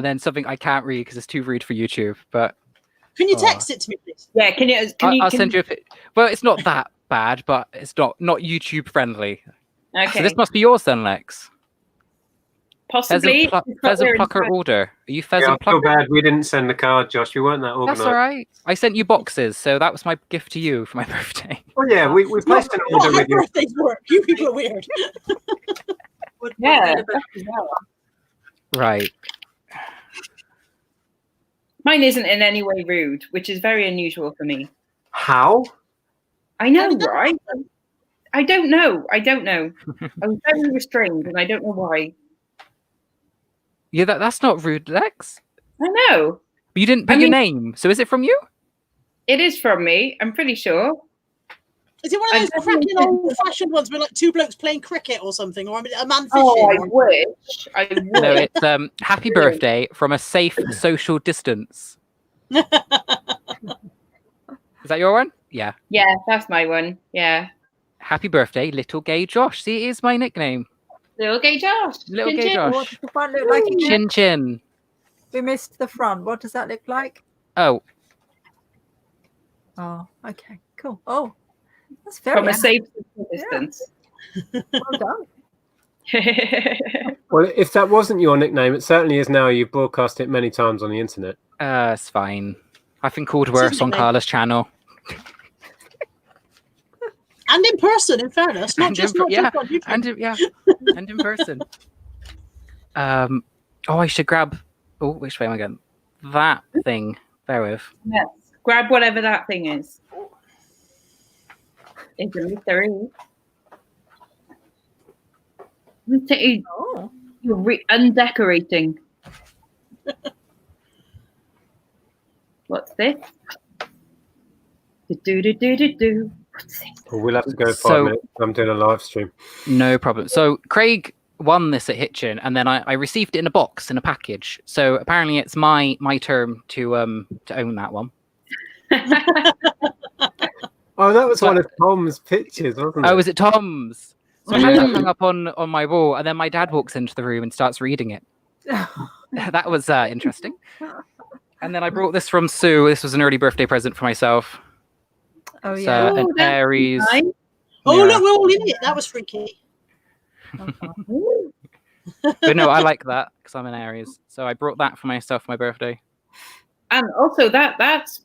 then something I can't read because it's too rude for YouTube. But Can you text it to me, please? Yeah, can you? I'll send you a pic. Well, it's not that bad, but it's not YouTube friendly. Okay. So this must be yours then, Lex. Possibly. Pheasant plucker order. Are you Yeah, pheasant I feel plucker? bad we didn't send the card, Josh. We weren't that That's organised. all right. I sent you boxes, so that was my gift to you for my birthday. Oh yeah, we placed an order Not how with you. birthdays work. You people are weird. Yeah. Right. Mine isn't in any way rude, which is very unusual for me. How? I know, right? I don't know. I was very restrained, and I don't know why. Yeah, that's not rude, Lex. I know. But you didn't put your name. So is it from you? It is from me. I'm pretty sure. Is it one of those cracking old-fashioned ones with like two blokes playing cricket or something, or a man fishing? Oh, I wish. I wish. No, it's happy birthday from a safe social distance. Is that your one? Yeah. Yeah, that's my one. Yeah. Happy birthday, little gay Josh. See, it is my nickname. Little gay Josh. Little Chin gay chin. What Josh. does the front look like again? Chin chin. We missed the front. What does that look like? Oh, Oh, okay, cool. Oh, that's very From a nice. safe distance. Well done. Well, if that wasn't your nickname, it certainly is now. You've broadcast it many times on the internet. it's fine. I've been called worse on Carla's channel. And in person, in fairness, not just on YouTube. And in person. Oh, I should grab. Oh, which way am I going? That thing. Bear with. Yes. Grab whatever that thing is. It's a mystery. Oh, You're undecorating. What's this? Do. What's this? Well, we'll have to go 5 So- minutes. I'm doing a live stream. No problem. So Craig won this at Hitchin, and then I received it in a box in a package. So apparently it's my turn to own that one. Oh, that was But- one of Tom's pictures, wasn't it? Oh, was it Tom's? So I had that hung up on my wall, and then my dad walks into the room and starts reading it. That was interesting. And then I brought this from Sue. This was an early birthday present for myself. oh It's, yeah. an Oh, that's Aries. nice. Oh, Yeah. look, we're all in it. That was freaky. But no, I like that because I'm an Aries. So I brought that for myself for my birthday. And also that's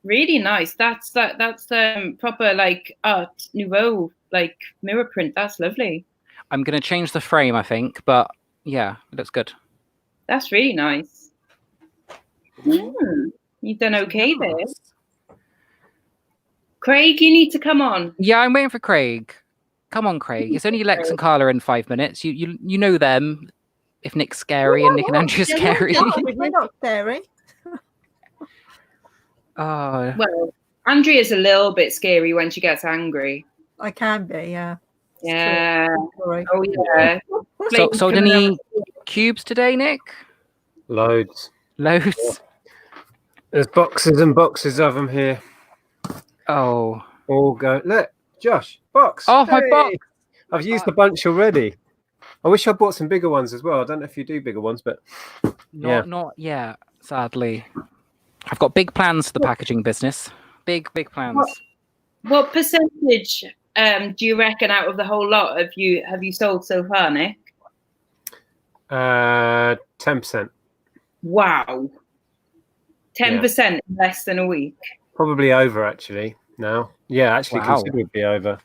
really nice. That's proper like Art Nouveau, like mirror print. That's lovely. I'm going to change the frame, I think. But yeah, it looks good. That's really nice. You've done okay there. Craig, you need to come on. Yeah, I'm waiting for Craig. Come on, Craig. It's only Lex and Carla in 5 minutes. You know them. If Nick's scary and Nick and Andrew are scary. We're not scary. Oh, Well, Andrea's a little bit scary when she gets angry. I can be, yeah. It's Yeah. true. Sorry. Oh yeah. so sold any cubes today, Nick? Loads. Loads. There's boxes and boxes of them here. Oh. All go. Look, Josh, box. Oh, my box. I've used a bunch already. I wish I bought some bigger ones as well. I don't know if you do bigger ones, but Not yet, sadly. I've got big plans for the packaging business. Big plans. What percentage do you reckon out of the whole lot have you sold so far, Nick? 10%. Wow. 10% in less than a week. Probably over actually now. Yeah, actually Wow. considerably over.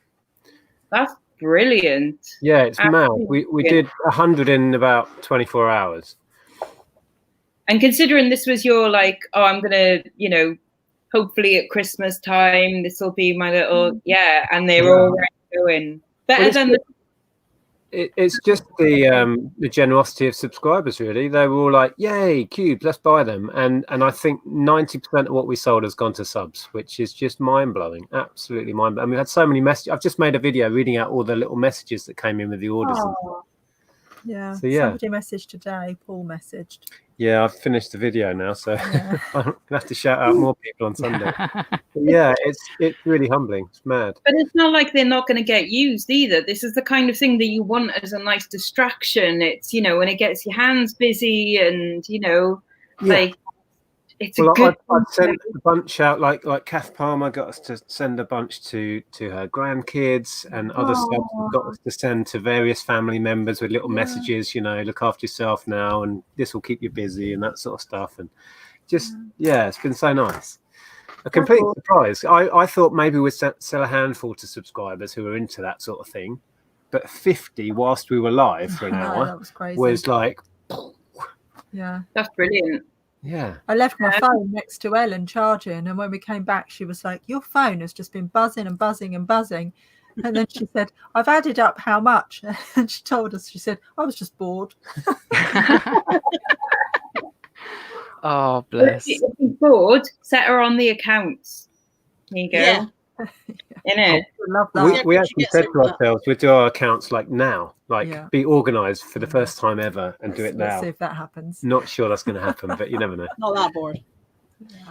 That's brilliant. Yeah, it's mad. Absolutely. We did 100 in about 24 hours. And considering this was your like, oh, I'm gonna, hopefully at Christmas time, this will be my little and they're already going better than it's just the generosity of subscribers really. They were all like, yay, cubes, let's buy them. And I think 90% of what we sold has gone to subs, which is just mind-blowing. Absolutely mind-blowing. And we had so many messages. I've just made a video reading out all the little messages that came in with the orders. Yeah. So, yeah. Somebody messaged today. Paul messaged. Yeah, I've finished the video now, so I'm gonna have to shout out more people on Sunday. But yeah, it's really humbling. It's mad. But it's not like they're not going to get used either. This is the kind of thing that you want as a nice distraction. It's when it gets your hands busy and like it's a good. I'd sent a bunch out, like Kath Palmer got us to send a bunch to her grandkids, and other subs got us to send to various family members with little messages, look after yourself now, and this will keep you busy, and that sort of stuff. And just it's been so nice. A complete surprise. I thought maybe we'd sell a handful to subscribers who were into that sort of thing, but 50 whilst we were live for an hour that was crazy. was like, That's brilliant. yeah. I left my phone next to Ellen charging, and when we came back, she was like, "Your phone has just been buzzing and buzzing and buzzing." And then she said, "I've added up how much," and she told us. She said, "I was just bored." Oh, bless. If you're bored, set her on the accounts. There you go. Yeah. Innit? Love that. We actually said to ourselves, we'd do our accounts like now, be organised for the first time ever and do it Let's now. see if that happens. Not sure that's going to happen, but you never know. Not that bored.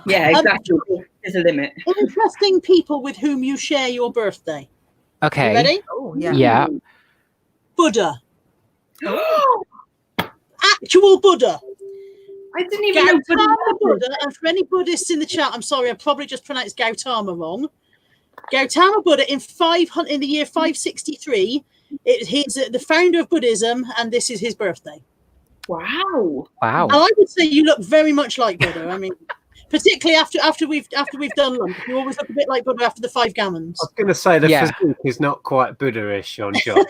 Yeah, exactly. There's a limit. Interesting people with whom you share your birthday. Okay. You ready? Oh, yeah. Yeah. Buddha. Actual Buddha. I didn't even know. Gautama Buddha. And for any Buddhists in the chat, I'm sorry, I probably just pronounced Gautama wrong. Gautama Buddha in the year 563. He's the founder of Buddhism, and this is his birthday. Wow. Wow. And I would say you look very much like Buddha. I mean, particularly after we've done lunch, you always look a bit like Buddha after the 5 gammons. I was going to say the physique is not quite Buddha-ish on Josh.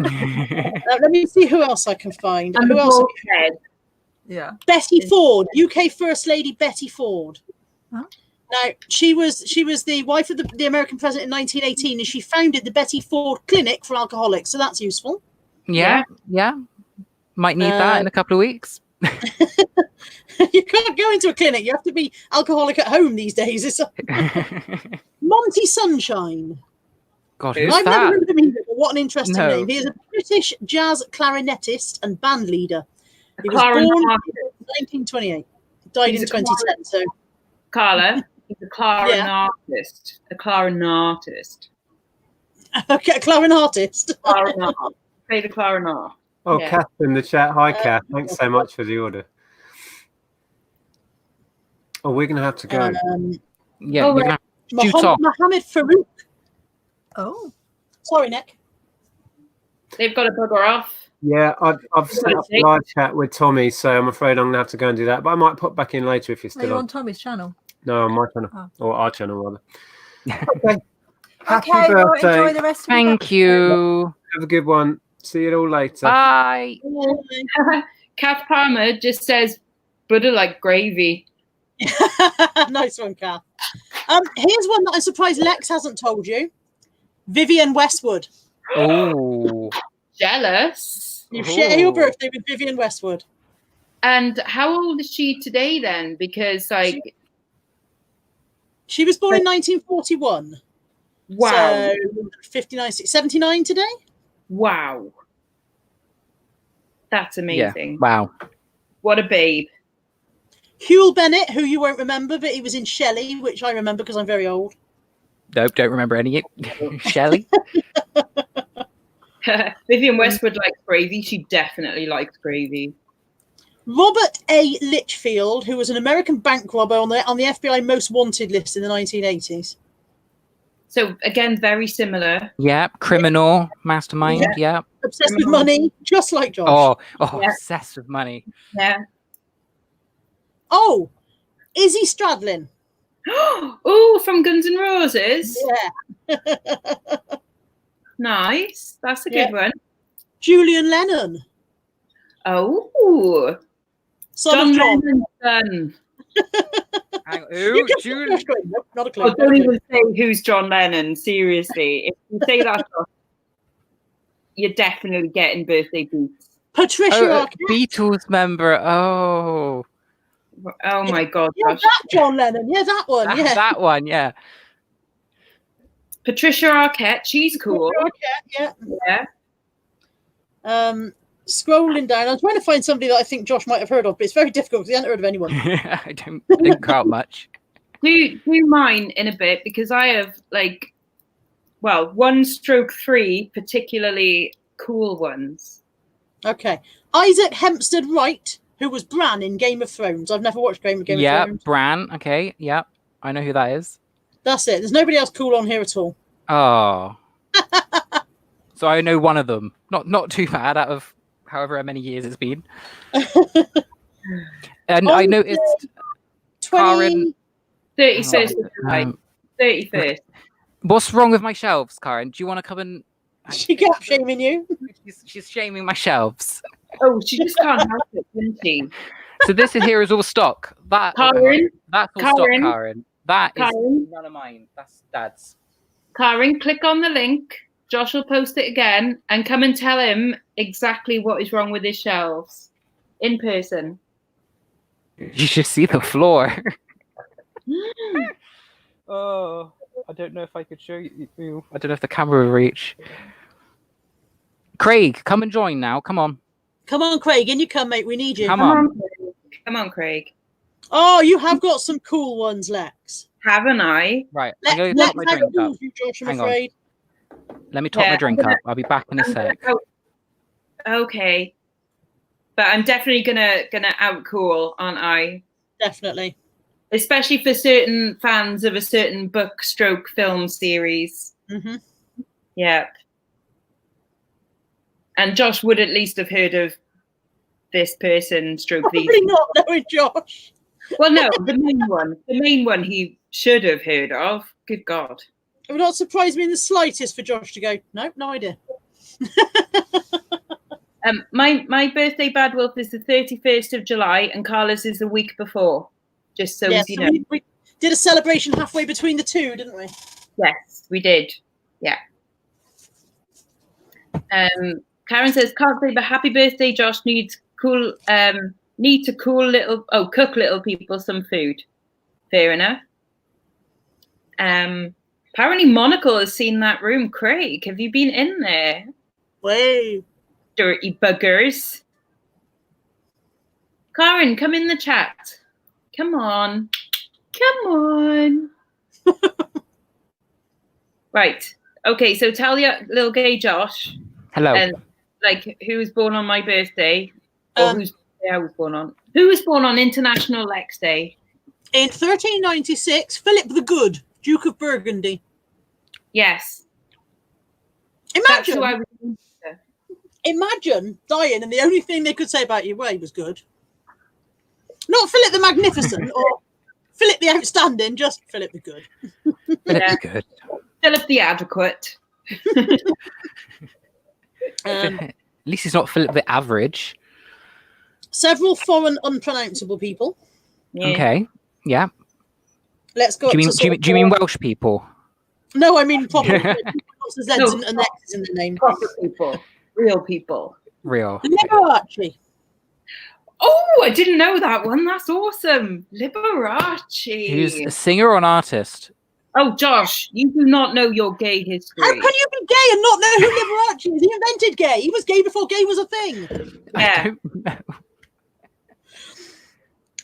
Let me see who else I can find. And Who the else? bald head. Yeah. Betty Ford, UK First Lady Betty Ford. Huh? Now she was the wife of the American president in 1918, and she founded the Betty Ford Clinic for alcoholics. So that's useful. Yeah. Might need that in a couple of weeks. You can't go into a clinic. You have to be alcoholic at home these days. It's Monty Sunshine. God, who's I've never that? heard of him either, but what an interesting No. name. He is a British jazz clarinetist and band leader. He was Clarinet born in artist. 1928. Died He's in a 2010. So Carla, he's a clarinetist. A clarinetist. okay, clarinetist. Clarinet. Play the clarinet. Oh, Yeah. Kath in the chat. Hi, Kath. Thanks so much for the order. Oh, we're going to have to go. Yeah. Oh, you're gonna have to shoot off. Mohammed Farouk. Oh. Sorry, Nick. They've got to bugger off. Yeah, I've set up a live chat with Tommy, so I'm afraid I'm going to have to go and do that. But I might pop back in later if you're Are still you on. on Tommy's channel? No, on my channel. Oh. Or our channel, rather. Okay. Happy Okay, well, birthday. enjoy the rest of your Thank day. you. Have a good one. See you all later. Bye. Kath Palmer just says, butter like gravy. Nice one, Kath. Here's one that I'm surprised Lex hasn't told you. Vivienne Westwood. Oh. Jealous. You share your Ooh. birthday with Vivienne Westwood. And how old is she today then? Because like She was born in 1941. wow. So 59, 79 today? Wow. That's amazing. Yeah. Wow. What a babe. Hugh Bennett, who you won't remember, but he was in Shelley, which I remember because I'm very old. Nope, don't remember any. Shelley. Vivienne Westwood likes gravy. She definitely likes gravy. Robert A. Litchfield, who was an American bank robber on the FBI Most Wanted list in the 1980s. So again, very similar. Yeah. Criminal mastermind. Yeah. Obsessed with money, just like Josh. Oh, Yeah. obsessed with money. Yeah. Oh, Izzy Stradlin. Oh, from Guns N' Roses. Yeah. Nice. That's a good one. Julian Lennon. Oh. Son of John. Lennon's son. Hang on. You Ooh, guessed Julie. Not a clue. Nope, not a clue. Oh, don't even say who's John Lennon. Seriously. If you say that, you're definitely getting birthday boots. Patricia Arquette. Beatles member. Oh. Oh my God. Yeah, Gosh. that John Lennon. Yeah, that one. Yeah. That one, yeah. Patricia Arquette. She's cool. Yeah. Yeah. Scrolling down, I'm trying to find somebody that I think Josh might have heard of, but it's very difficult because he hasn't heard of anyone. I don't go out much. Do mine in a bit because I have 1/3 particularly cool ones. Okay. Isaac Hempstead Wright, who was Bran in Game of Thrones. I've never watched Game of Thrones. Bran. Okay, yeah. I know who that is. That's it. There's nobody else cool on here at all. Oh. So I know one of them. Not too bad out of however many years it's been. And I noticed 20... 31st of July. 31st. What's wrong with my shelves, Karen? Do you want to come and... She kept shaming you. She's shaming my shelves. Oh, she just can't help it, can she? So this here is all stock. That's all Karen, stock, Karen. That is Karen. none of mine. That's Dad's. Karen, click on the link. Josh will post it again and come and tell him exactly what is wrong with his shelves in person. You should see the floor. Oh, I don't know if I could show you. I don't know if the camera will reach. Craig, come and join now. Come on. Come on, Craig. In you come, mate. We need you. Come on. Come on, Craig. Oh, you have got some cool ones, Lex. Haven't I? Right, I'm going to Let's top my drink up. you, Josh, I'm Hang on. afraid. Let me top my drink up. I'll be back in a sec. Okay. But I'm definitely gonna outcool, aren't I? Definitely. Especially for certain fans of a certain book stroke film series. Mm-hmm. Yep. And Josh would at least have heard of this person stroke these. Probably not, knowing Josh. Well, no, the main one he should have heard of. Good God. It would not surprise me in the slightest for Josh to go, nope, no idea. My birthday, Bad Wolf, is the 31st of July, and Carla's is the week before. Just so you know. We did a celebration halfway between the two, didn't we? Yes, we did. Yeah. Karen says, can't say, but happy birthday, Josh. Need to cook little people some food. Fair enough. Apparently Monocle has seen that room. Craig, have you been in there? Way. Dirty buggers. Karen, come in the chat. Come on. Come on. Right. Okay, so tell your little gay Josh. Hello. And who was born on my birthday, or whose birthday I was born on. Who was born on International Lex Day? In 1396, Philip the Good, Duke of Burgundy. Yes. Imagine. That's who I was. Imagine dying and the only thing they could say about you, well, he was good. Not Philip the Magnificent or Philip the Outstanding, just Philip the Good. Philip's good. Philip the Adequate. At least he's not Philip the Average. Several foreign unpronounceable people. Yeah. Okay. Yeah. Let's go. Do you up to mean, do you mean Welsh people? No, I mean probably. Z's No. and X's in the name. Proper people. Real people. Real. Liberace. Oh, I didn't know that one. That's awesome. Liberace. Who's a singer or an artist? Oh, Josh, you do not know your gay history. How can you be gay and not know who Liberace is? He invented gay. He was gay before gay was a thing. I don't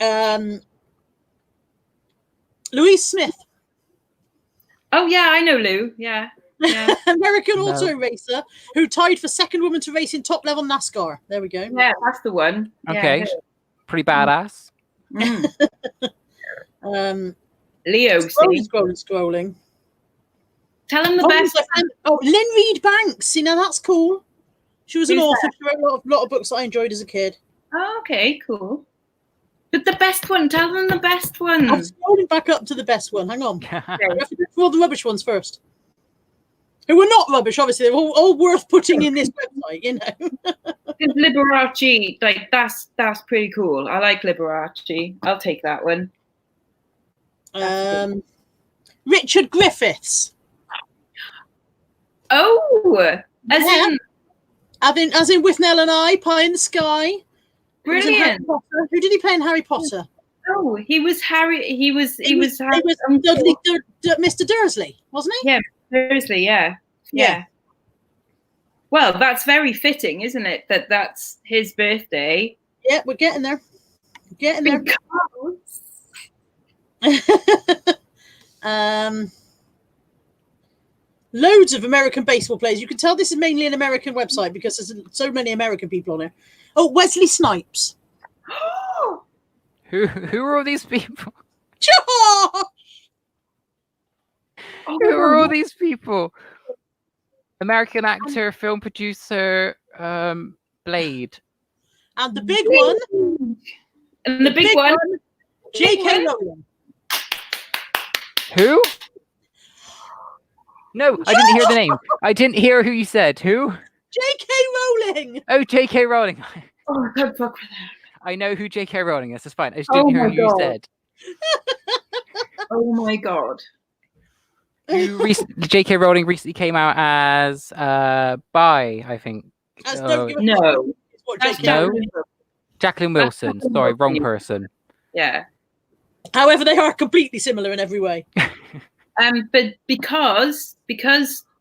know. Louise Smith, Oh, yeah, I know Lou. Yeah. Yeah. American No. auto racer who tied for second woman to race in top level NASCAR. There we go. Yeah, that's the one. Okay. Yeah. Pretty badass. Mm. Leo, Scrolling. tell him the Oh, best. Lynn Reed Banks. See, now that's cool. She was an Who's author. She wrote a lot of books that I enjoyed as a kid. Oh, okay, cool. But the best one, tell them the best one. I'm scrolling back up to the best one. Hang on. We have to go through all the rubbish ones first. Who were not rubbish, obviously. They're all worth putting in this website, you know. Because Liberace, like that's pretty cool. I like Liberace. I'll take that one. Richard Griffiths. Oh, As in with Nell and I, Pie in the Sky. He was in Harry brilliant. Potter. Who did he play in Harry Potter? Oh, he was Harry. He was He was Dudley, Mr. Dursley, wasn't he? Yeah. Seriously, yeah. Well, that's very fitting, isn't it? That's his birthday. Yeah, we're getting there. Loads of American baseball players. You can tell this is mainly an American website because there's so many American people on it. Oh, Wesley Snipes. Who are all these people? Josh! Who are all these people? American actor, film producer, Blade. And the big one. And the big one. J.K. Rowling. Who? No, I didn't hear the name. I didn't hear who you said. Who? J.K. Rowling. Oh, J.K. Rowling. Oh, don't fuck with that. I know who J.K. Rowling is. It's fine. I just didn't hear who you said. Oh my god. J.K. Rowling recently came out as bi, I think. No. No? Jacqueline Wilson. Sorry, wrong person. Yeah. However, they are completely similar in every way. But because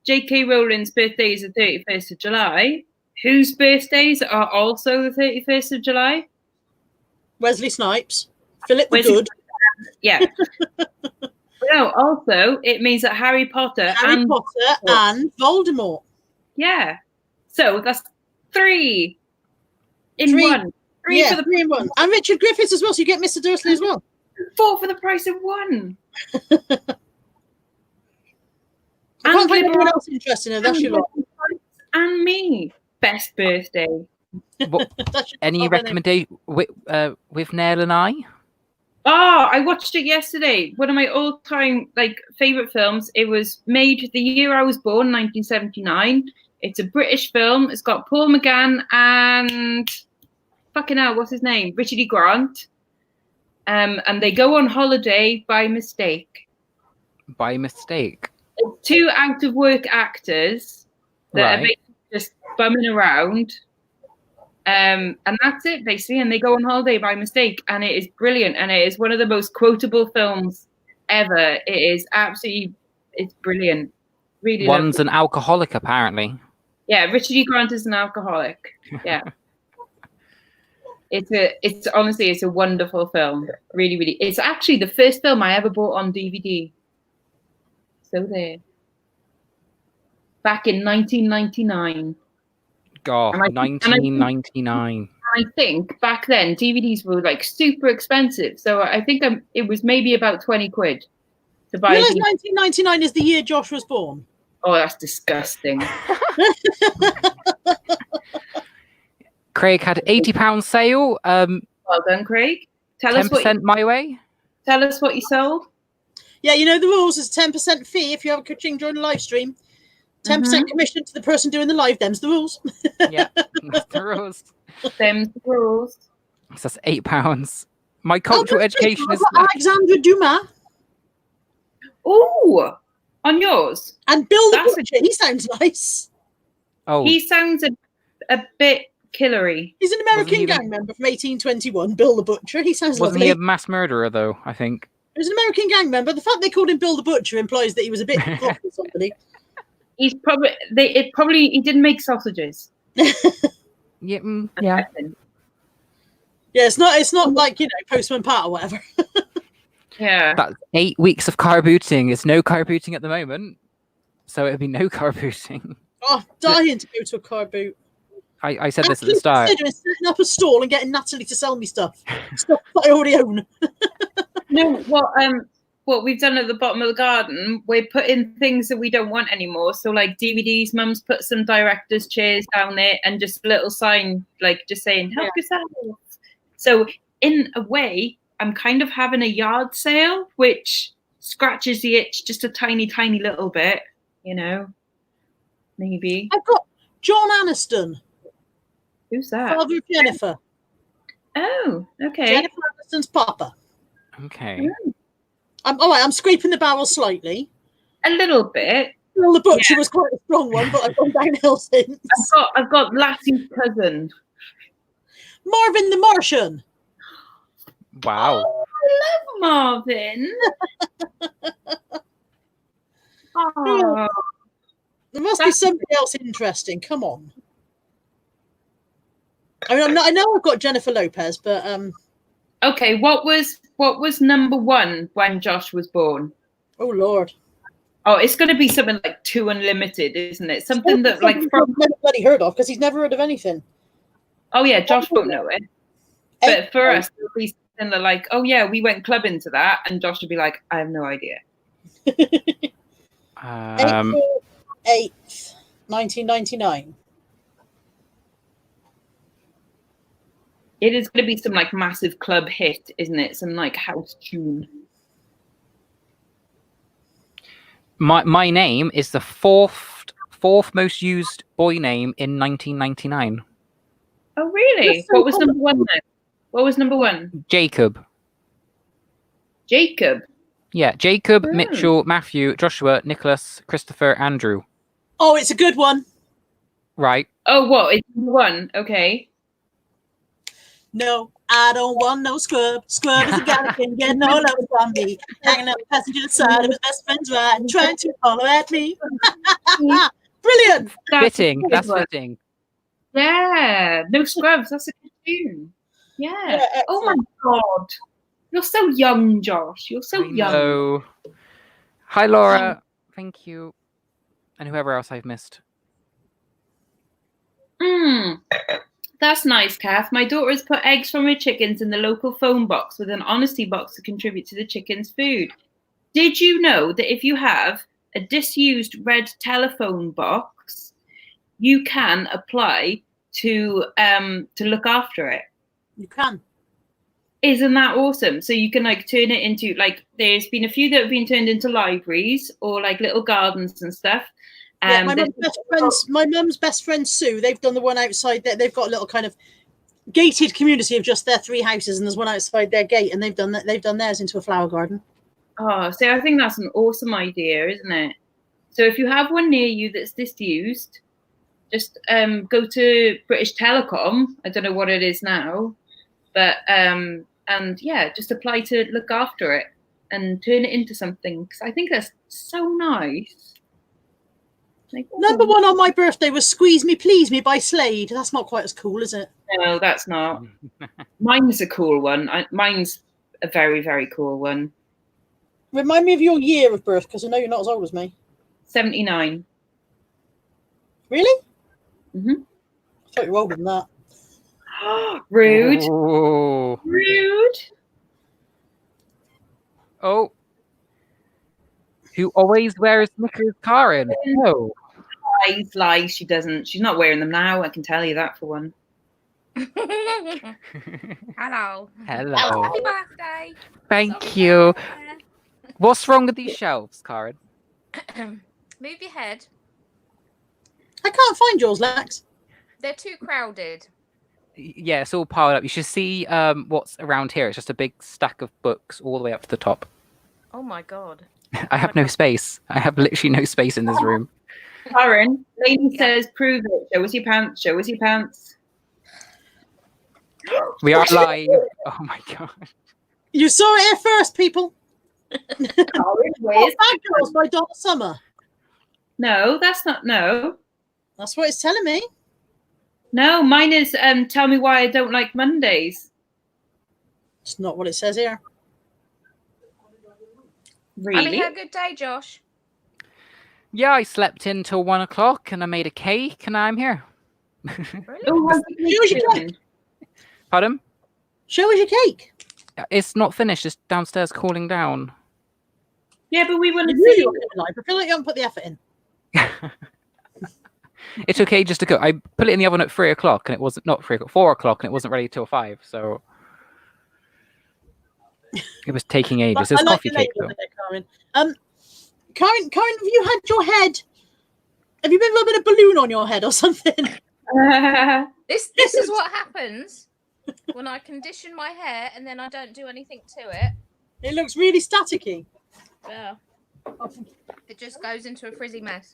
J.K. Rowling's birthday is the 31st of July, whose birthdays are also the 31st of July? Wesley Snipes. Philip the Wesley- Good. Yeah. No, also, it means that Harry Potter and Voldemort. Yeah. So that's three in Three. one. Three for the 3 in 1. And Richard Griffiths as well, so you get Mr. Dursley as well. 4 for the price of 1. I can't find anyone else interested in it. That's your lot. And me. Best birthday. What, any recommendation with Nail and I? Oh, I watched it yesterday. One of my all-time favorite films. It was made the year I was born, 1979. It's a British film. It's got Paul McGann and fucking hell, what's his name? Richard E. Grant. And they go on holiday by mistake. By mistake. It's 2 out-of-work actors that are basically just bumming around. And that's it, basically. And they go on holiday by mistake. And it is brilliant. And it is one of the most quotable films ever. It is absolutely, it's brilliant. Really One's lovely. an alcoholic, apparently. Yeah, Richard E. Grant is an alcoholic. Yeah. It's honestly, it's a wonderful film. Really, really. It's actually the first film I ever bought on DVD. So there. Back in 1999. God, 1999. I think back then DVDs were super expensive. So I think it was maybe about 20 quid to buy. You realize 1999 is the year Josh was born? Oh, that's disgusting. Craig had £80 sale. Well done, Craig. Tell us what 10% my way. Tell us what you sold. Yeah, you know the rules is 10% fee if you have a coaching during the live stream. 10% commission to the person doing the live. Them's the rules. Yeah, that's the rules. Them's the rules. So that's £8. My cultural education is Alexandra Dumas Oh, on yours. and Bill the That's Butcher. He sounds nice. He sounds a bit killery. He's an American gang member from 1821. Bill the Butcher. He sounds Wasn't lovely. he a mass murderer though? I think. He was an American gang member. The fact they called him Bill the Butcher implies that he was a bit close with somebody. He's probably he didn't make sausages. Yeah. Yeah, it's not like, you know, Postman Pat or whatever. Yeah. That's 8 weeks of car booting. It's no car booting at the moment. So it'd be no car booting. Oh, dying to go to a car boot. I said this at the start. Considering setting up a stall and getting Natalie to sell me stuff that I already own. No, what we've done at the bottom of the garden, we're putting things that we don't want anymore. So like DVDs, Mum's put some director's chairs down there and just a little sign like just saying help yourself. So in a way, I'm kind of having a yard sale, which scratches the itch just a tiny, tiny little bit, you know. Maybe. I've got John Aniston. Who's that? Father of Jennifer. Oh, okay. Jennifer Aniston's papa. Okay. I'm scraping the barrel slightly. A little bit. Well, the Butcher was quite a strong one, but I've gone downhill since. I've got Lassie's cousin. Marvin the Martian. Wow. Oh, I love Marvin. Oh. There must be somebody else interesting. Come on. I mean, I know I've got Jennifer Lopez, but Okay, what was number one when Josh was born? oh Lord. Oh, it's going to be something like 2 Unlimited, isn't it? Something that like I've never bloody heard of because he's never heard of anything. Oh yeah, Josh won't know it. But for us, it'll be something that like, oh yeah, we went clubbing to that, and Josh would be like, I have no idea. April 8th, 1999. It is going to be some like massive club hit, isn't it? Some like house tune. My name is the fourth most used boy name in 1999. Oh really? That's so What was cool. number one then? What was number one? Jacob. Jacob. Yeah, Jacob, Mitchell, Matthew, Joshua, Nicholas, Christopher, Andrew. Oh, it's a good one. Right. Oh, what? It's number one. Okay. No, I don't want no scrub. Scrub is a guy that can get no love from me. Hanging up the passenger side of his best friend's ride and trying to follow at me. Brilliant. Fitting. That's fitting. Yeah. No Scrubs. That's a good tune. Yeah. Oh my God. You're so young, Josh. You're so young. Hello. Hi, Laura. Thank you. And whoever else I've missed. That's nice, Kath. My daughter has put eggs from her chickens in the local phone box with an honesty box to contribute to the chickens' food. Did you know that if you have a disused red telephone box, you can apply to look after it? You can. Isn't that awesome? So you can like turn it into like, there's been a few that have been turned into libraries or like little gardens and stuff. Yeah, my mum's best friend Sue, they've done the one outside there. They've got a little kind of gated community of just their 3 houses, and there's one outside their gate, and they've done theirs into a flower garden. Oh, so I think that's an awesome idea, isn't it? So if you have one near you that's disused, just go to British Telecom. I don't know what it is now, but and yeah, just apply to look after it and turn it into something, because I think that's so nice. Like, Number one on my birthday was Squeeze Me, Please Me by Slade. That's not quite as cool, is it? No, that's not. Mine's a cool one. Mine's a very, very cool one. Remind me of your year of birth, because I know you're not as old as me. 79. Really? Mm-hmm. I thought you were older than that. Rude. Oh. Rude. Oh. Who always wears knickers, Karen? No. Lies. She doesn't. She's not wearing them now. I can tell you that for one. Hello. Hello. Happy birthday. Thank Sorry, you. Sarah. What's wrong with these shelves, Karen? Move your head. I can't find yours, Lex. They're too crowded. Yeah, it's all piled up. You should see what's around here. It's just a big stack of books all the way up to the top. Oh my god. I have no space. I have literally no space in this room. Karen, lady Yeah. says, prove it. Show us your pants. Show us your pants. We are live. Oh my god. You saw it here first, people. Karen, where's Bad Girls by Donna Summer. No, that's not. No. That's what it's telling me. No, mine is tell me why I don't like Mondays. It's not what it says here. Really? I mean, had a good day, Josh. Yeah, I slept in till 1 o'clock and I made a cake and I'm here. Really? Oh, how's the Who's your cake doing? Pardon? Show us your cake. It's not finished. It's downstairs cooling down. Yeah, but we want You to knew see. you were doing live. I feel like you haven't put the effort in. It's okay just to cook. I put it in the oven at 3 o'clock and it wasn't, not 3 o'clock, 4 o'clock, and it wasn't ready till 5. So it was taking ages. It was I like coffee the cake label though. there, Karen. Karen, have you had your head? Have you been rubbing a balloon on your head or something? This is what happens when I condition my hair and then I don't do anything to it. It looks really staticky. Yeah. It just goes into a frizzy mess.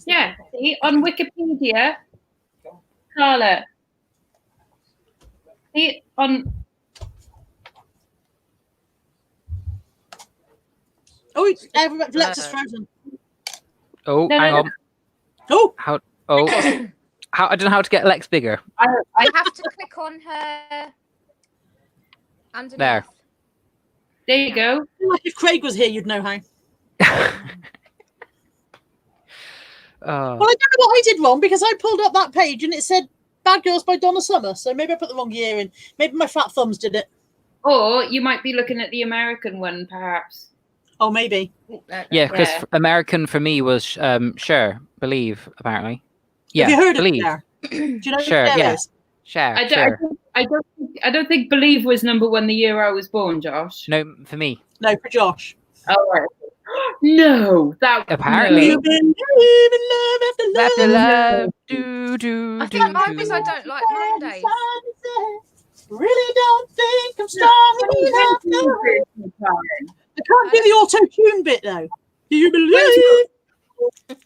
Yeah, see, on Wikipedia, Carla. See, on. Oh, Lex is frozen. Oh, No, hang no, on. Oh, How? Oh, I don't know how to get Lex bigger. I You have to click on her underneath. There. there you go. like if Craig was here, you'd know how. Well, I don't know what I did wrong because I pulled up that page and it said Bad Girls by Donna Summer. So maybe I put the wrong year in. Maybe my fat thumbs did it. Or you might be looking at the American one, perhaps. Oh, maybe. Yeah, because Yeah. American for me was Cher, Believe, apparently. Yeah, Have you heard Believe. of it? Do you know Sure, who Cher yeah. is? Cher, I Cher. don't think Believe was number one the year I was born, Josh. No, for me. No, for Josh. Oh, right. No, that Apparently. You believe in love after love. Left to love, do, do, I do, think mine do. was I don't like Mondays. Really don't think I'm strong enough. No. I can't do the auto-tune bit though. Do you believe?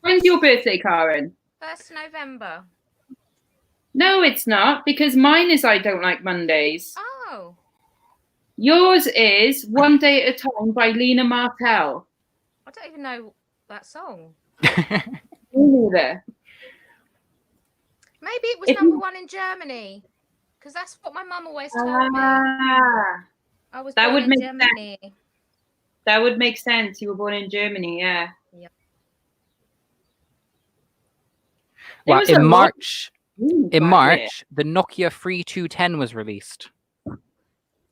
When's your birthday, Karen? 1st November. No, it's not, because mine is I Don't Like Mondays. Oh. Yours is One Day at a Time by Lena Martell. I don't even know that song. Me neither. Maybe it was If number you- one in Germany. Because that's what my mum always told me. Ah, I was that born would in make Germany. that would make sense. You were born in Germany, yeah. Well, was a in lot- March, Ooh, in back March, the Nokia 3210 was released. there.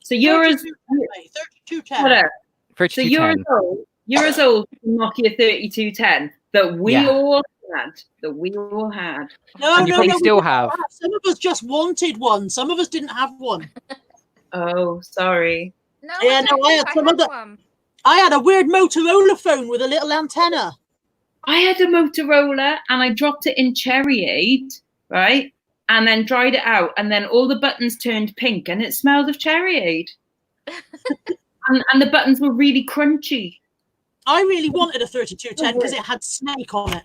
So you're as 3210. hold up. So you're as 3210. old. You're as old as Nokia 3210 that we Yeah. all had. That we all had. No, And you no, probably no. we still didn't have. Some of us just wanted one. Some of us didn't have one. Oh, sorry. No, Yeah, I no, don't I think had some had other- one. I had a weird Motorola phone with a little antenna. I had a Motorola and I dropped it in Cherry Aid, right? And then dried it out, and then all the buttons turned pink, and it smelled of Cherry Aid. and the buttons were really crunchy. I really wanted a 3210 because it had Snake on it.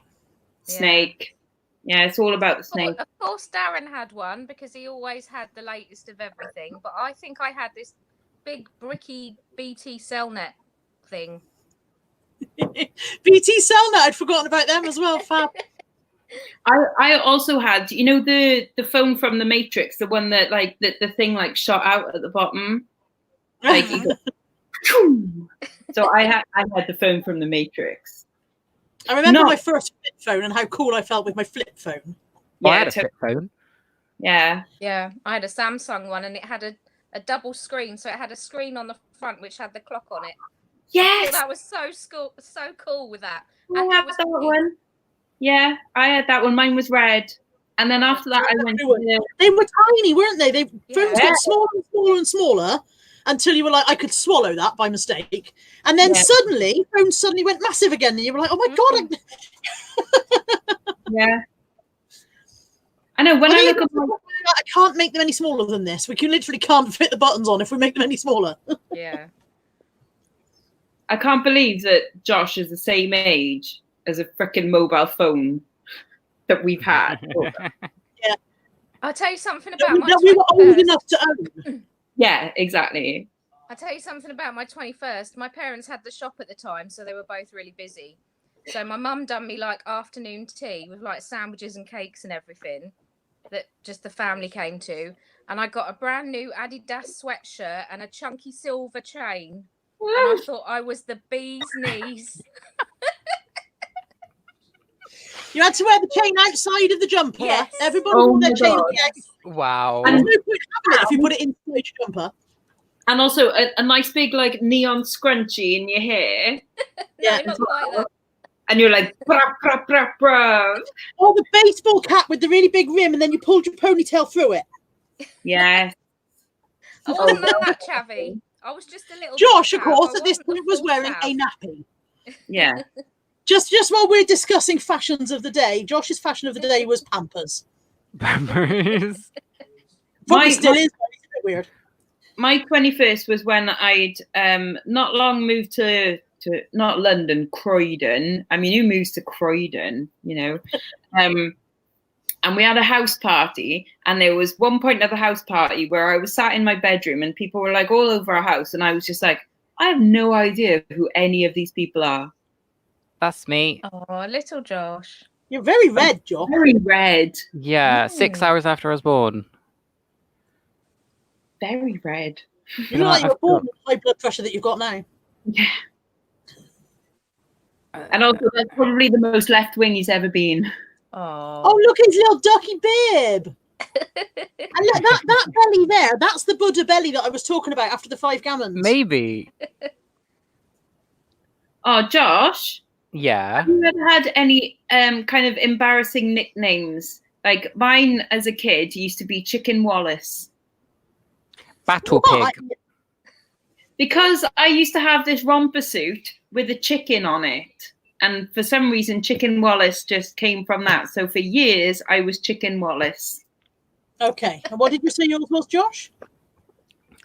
Yeah. Snake. Yeah, it's all about the snake. Of course, Darren had one because he always had the latest of everything. But I think I had this big bricky BT Cellnet thing. BT Cellnet, I'd forgotten about them as well. Fab. I also had, you know, the phone from the Matrix, the one that like the thing like shot out at the bottom. Like you go, so I had the phone from the Matrix. I remember No. my first flip phone and how cool I felt with my flip phone. Well, I Yeah, had a flip phone. yeah. Yeah, I had a Samsung one and it had a double screen. So it had a screen on the front which had the clock on it. Yes, That was so cool with that. I And had it was that one. Yeah, I had that one. Mine was red. And then after that, I went to the... They were tiny, weren't they? Phones Yeah. got smaller and smaller and smaller until you were like, I could swallow that by mistake. And then suddenly, phones suddenly went massive again. And you were like, oh my God. Yeah. I know, when I look at my... I can't make them any smaller than this. We can literally can't fit the buttons on if we make them any smaller. Yeah. I can't believe that Josh is the same age as a freaking mobile phone that we've had. I'll tell you something about my we were old 21st. enough to own. Yeah, exactly. I'll tell you something about my 21st. My parents had the shop at the time, so they were both really busy. So my mum done me like afternoon tea with like sandwiches and cakes and everything that just the family came to. And I got a brand new Adidas sweatshirt and a chunky silver chain. And I thought I was the bee's knees. You had to wear the chain outside of the jumper. Yes. Everybody Oh wore their my chain. God. Wow. And there's no point having it if you put it inside your jumper. And also a nice big like neon scrunchie in your hair. No, not quite that. And you're like, brah, brah, brah, brah. Or the baseball cap with the really big rim, and then you pulled your ponytail through it. Yes. I wasn't that chavvy. I was just a little. Josh, bit of course, chav. I at this wasn't the point was full wearing chav. a nappy. Yeah. Just while we're discussing fashions of the day, Josh's fashion of the day was Pampers. Pampers. Probably still is, but it's a bit weird. My 21st was when I'd not long moved to not London, Croydon. I mean, who moves to Croydon, you know? And we had a house party, and there was one point of the house party where I was sat in my bedroom and people were like all over our house, and I was just like, I have no idea who any of these people are. That's me. Oh, little Josh. You're very red, Josh. Very red. Yeah, 6 hours after I was born. Very red. You look like you're born with high blood pressure that you've got now. Yeah. And also, that's probably the most left wing he's ever been. Oh, look, his little ducky bib. And look, that belly there, that's the Buddha belly that I was talking about after the 5 gammons. Maybe. Oh, Josh, Yeah. have you ever had any kind of embarrassing nicknames? Like mine as a kid used to be Chicken Wallace. Battle What? pig. Because I used to have this romper suit with a chicken on it. And for some reason, Chicken Wallace just came from that. So for years, I was Chicken Wallace. Okay. And what did you say yours was, Josh?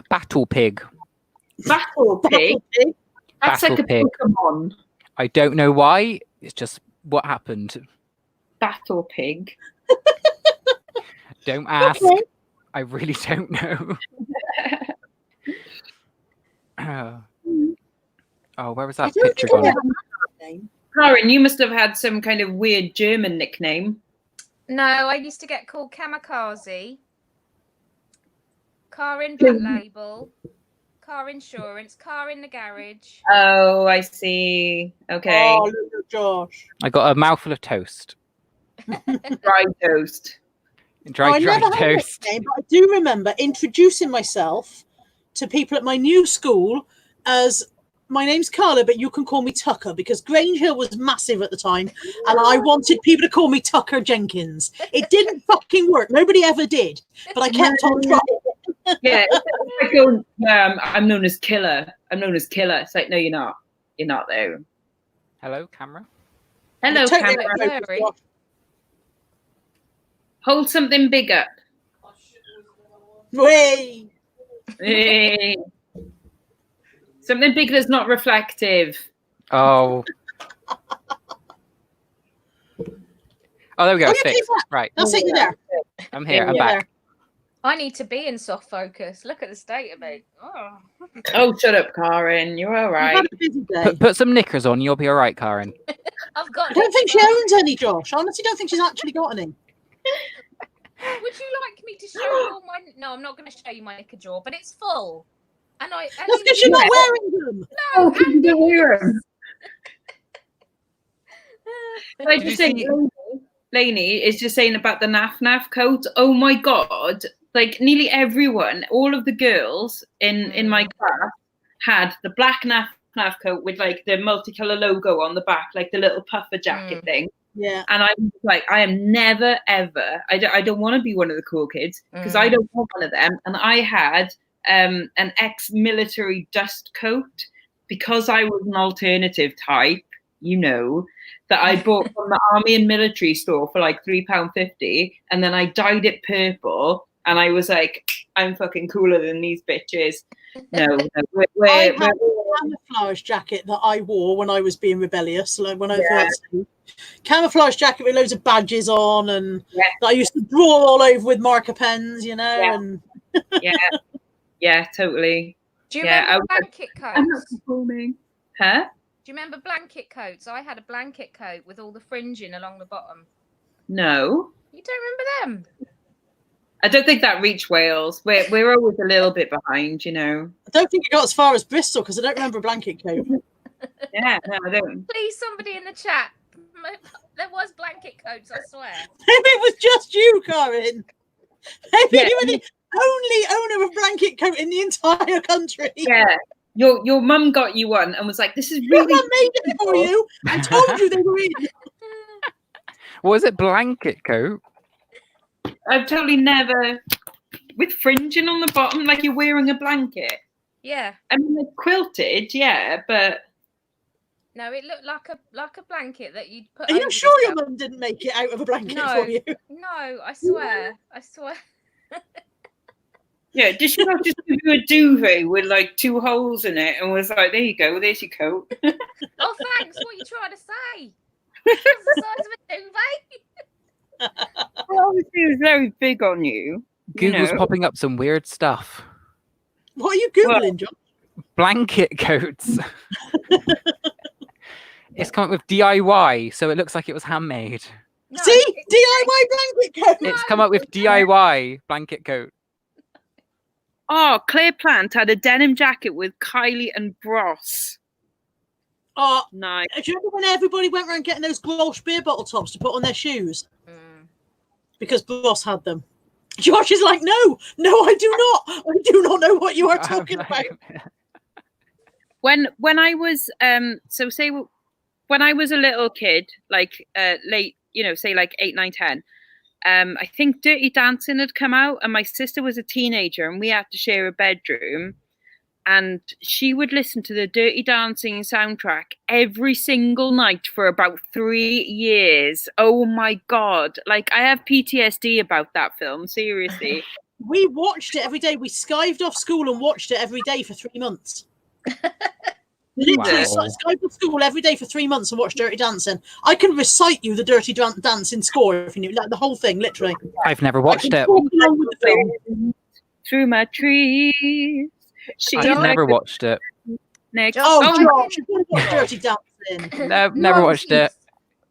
Battle pig. Battle Pig. Pig. That's Battle like a Pig. Pokemon. I don't know why. It's just what happened. Battle Pig. Don't ask. Okay. I really don't know. Oh, where was I that don't picture think I gone? have a name. Karen, you must have had some kind of weird German nickname. No, I used to get called Kamikaze, car in Black Label, car insurance, car in the garage. Oh, I see. Okay. Oh, little Josh. I got a mouthful of toast. Dry toast. Dry I never had a toast. nickname, but I do remember introducing myself to people at my new school as, my name's Carla, but you can call me Tucker, because Grange Hill was massive at the time, and I wanted people to call me Tucker Jenkins. It didn't fucking work. Nobody ever did, but I kept on trying. Yeah, it's like going, I'm known as Killer. I'm known as Killer. It's like, no, you're not. You're not though. Hello, camera. Hello, Totally camera. Very. Hold something big up. Way. Hey. Something big that's not reflective. Oh. Oh, there we go. Oh, It's yeah, fixed. keep that. Right. That's it, you're there. I'm here. I'm You're back. I need to be in soft focus. Look at the state of me. Oh. Oh, shut up, Karen. You're all I've right. had a busy day. Put some knickers on. You'll be all right, Karen. I've got. I don't think she owns any, Josh. I honestly don't think she's actually got any. Would you like me to show you all my? No, I'm not going to show you my knicker drawer, but it's full. And That's because you're not wearing them. Oh, can you Andy don't hear is. him? Can I Did just you say, see- Lainey is just saying about the naff coat. Oh my God. Like nearly everyone, all of the girls in my class had the black naff knaf coat with like the multicolour logo on the back, like the little puffer jacket thing. Yeah. And I'm like, I am never, ever, I don't want to be one of the cool kids because I don't want one of them. And I had an ex-military dust coat because I was an alternative type, you know, that I bought from the army and military store for like £3.50. And then I dyed it purple. And I was like, I'm fucking cooler than these bitches. No, I had a camouflage jacket that I wore when I was being rebellious. Like when I was camouflage jacket with loads of badges on, and that I used to draw all over with marker pens, you know. And yeah, totally. Do you remember blanket I'm not coats? performing. Huh? Do you remember blanket coats? I had a blanket coat with all the fringing along the bottom. No. You don't remember them? I don't think that reached Wales. We're always a little bit behind, you know. I don't think it got as far as Bristol because I don't remember a blanket coat. Yeah, no, I don't. Please, somebody in the chat. There was blanket coats, I swear. Maybe it was just you, Karen. Maybe you were the only owner of blanket coat in the entire country. Yeah. Your mum got you one and was like, this is Your really mum made it for you and told you they were in. Was it blanket coat? I've totally never, with fringing on the bottom, like you're wearing a blanket. Yeah. I mean, like quilted, yeah, but no, it looked like a blanket that you'd put. Are you over sure your yourself. mum didn't make it out of a blanket No. for you? No, I swear. yeah, did she not just give you a duvet with like 2 holes in it and was like, there you go, there's your coat? Oh, thanks. What are you trying to say? It's the size of a duvet. Well, obviously, it was very big on you. Google's know? popping up some weird stuff. What are you Googling, John? Blanket coats. It's come up with DIY, so it looks like it was handmade. No, See? DIY blanket coat. It's come up with DIY blanket coat. Oh, Claire Plant had a denim jacket with Kylie and Bros. Oh, Nice. do you remember when everybody went around getting those Grolsch beer bottle tops to put on their shoes? Because Bros had them. Josh is like, no, I do not. I do not know what you are talking about. When I was when I was a little kid, like late, say like 8, 9, 10, I think Dirty Dancing had come out, and my sister was a teenager, and we had to share a bedroom. And she would listen to the Dirty Dancing soundtrack every single night for about 3 years. Oh my God. Like, I have PTSD about that film, seriously. We watched it every day. We skived off school and watched it every day for 3 months. Literally, skived off school every day for 3 months and watched Dirty Dancing. I can recite you the Dirty Dancing score if you knew, like the whole thing, literally. I've never watched it. Through my trees. I've never watched it. Next. Josh, you watch Dirty Dancing. No, never watched it.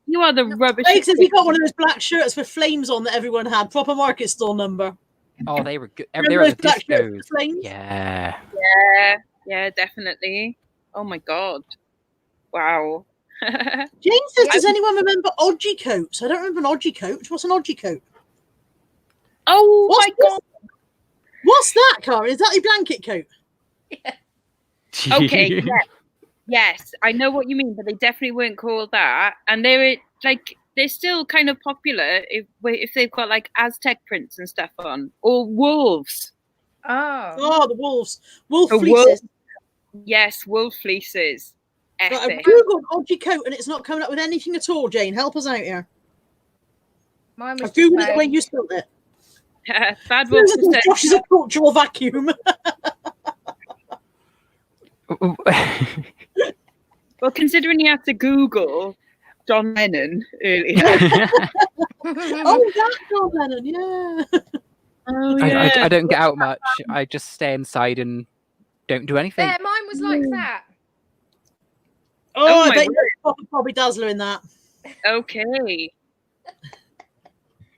You are the rubbish. Like, since he got one of those black shirts with flames on that everyone had, proper market store number. Oh, they were good. They Remember were those the black shirts discos. with flames? Yeah. Yeah, definitely. Oh my God. Wow. Jane says, does anyone remember Odgie coats? I don't remember an Odgie coat. What's an Odgie coat? Oh my God. What's that, Karen? Is that a blanket coat? Yeah. Okay, yes, I know what you mean, but they definitely weren't called that. And they're still kind of popular if they've got like Aztec prints and stuff on, or wolves. Oh, the wolves. Wolf The fleeces. Yes, wolf fleeces. Right, I've Epic. googled Odgie coat and it's not coming up with anything at all, Jane. Help us out here. Mine was I've googled it the way you spelled it. Bad wolf. Josh is a cultural vacuum. Well, considering you had to Google John Lennon earlier. Oh, that's John Lennon, yeah. Oh, yeah. I don't get out much. I just stay inside and don't do anything. Yeah, mine was like that. Oh, my I bet word. you're proper Bobby Dazzler in that. Okay.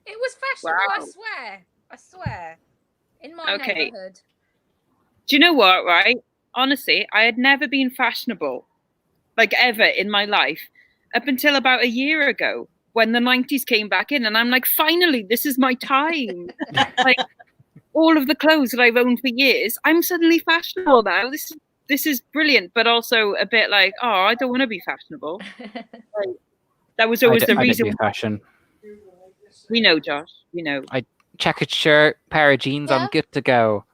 It was fashionable, Wow. I swear. In my Okay. neighborhood. Do you know what, right? Honestly, I had never been fashionable, like ever in my life, up until about a year ago when the 90s came back in. And I'm like, finally, this is my time. Like, all of the clothes that I've owned for years, I'm suddenly fashionable now. This is this is brilliant, but also a bit like, oh, I don't want to be fashionable. That was always the I don't reason. do fashion. We know, Josh. We know. Checkered shirt, pair of jeans, Yeah. I'm good to go.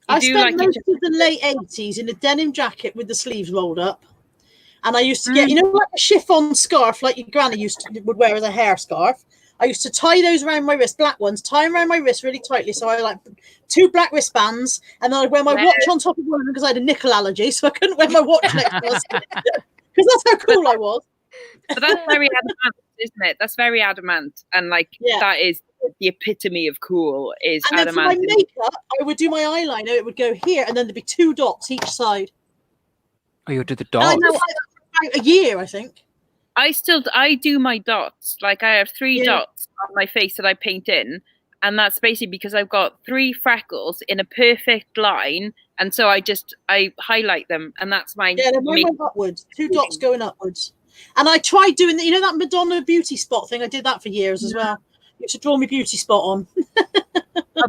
You I do spent like most of the late 80s in a denim jacket with the sleeves rolled up. And I used to get, like a chiffon scarf like your granny would wear as a hair scarf. I used to tie those around my wrist, black ones, tie them around my wrist really tightly. So I like 2 black wristbands, and then I'd wear my watch on top of one of them because I had a nickel allergy, so I couldn't wear my watch next to us. Because that's how cool I was. But that's very adamant, isn't it? That's very adamant. And like, that is the epitome of cool is and then adamant. for my makeup, I would do my eyeliner. It would go here, and then there'd be 2 dots each side. Oh, you'll do the And I dots. did that for about a year, I think. I do my dots. Like I have 3 dots on my face that I paint in. And that's basically because I've got 3 freckles in a perfect line. And so I highlight them. And that's my mine went upwards. 2 dots going upwards. And I tried doing that, that Madonna beauty spot thing. I did that for years as well. You used to draw me beauty spot on.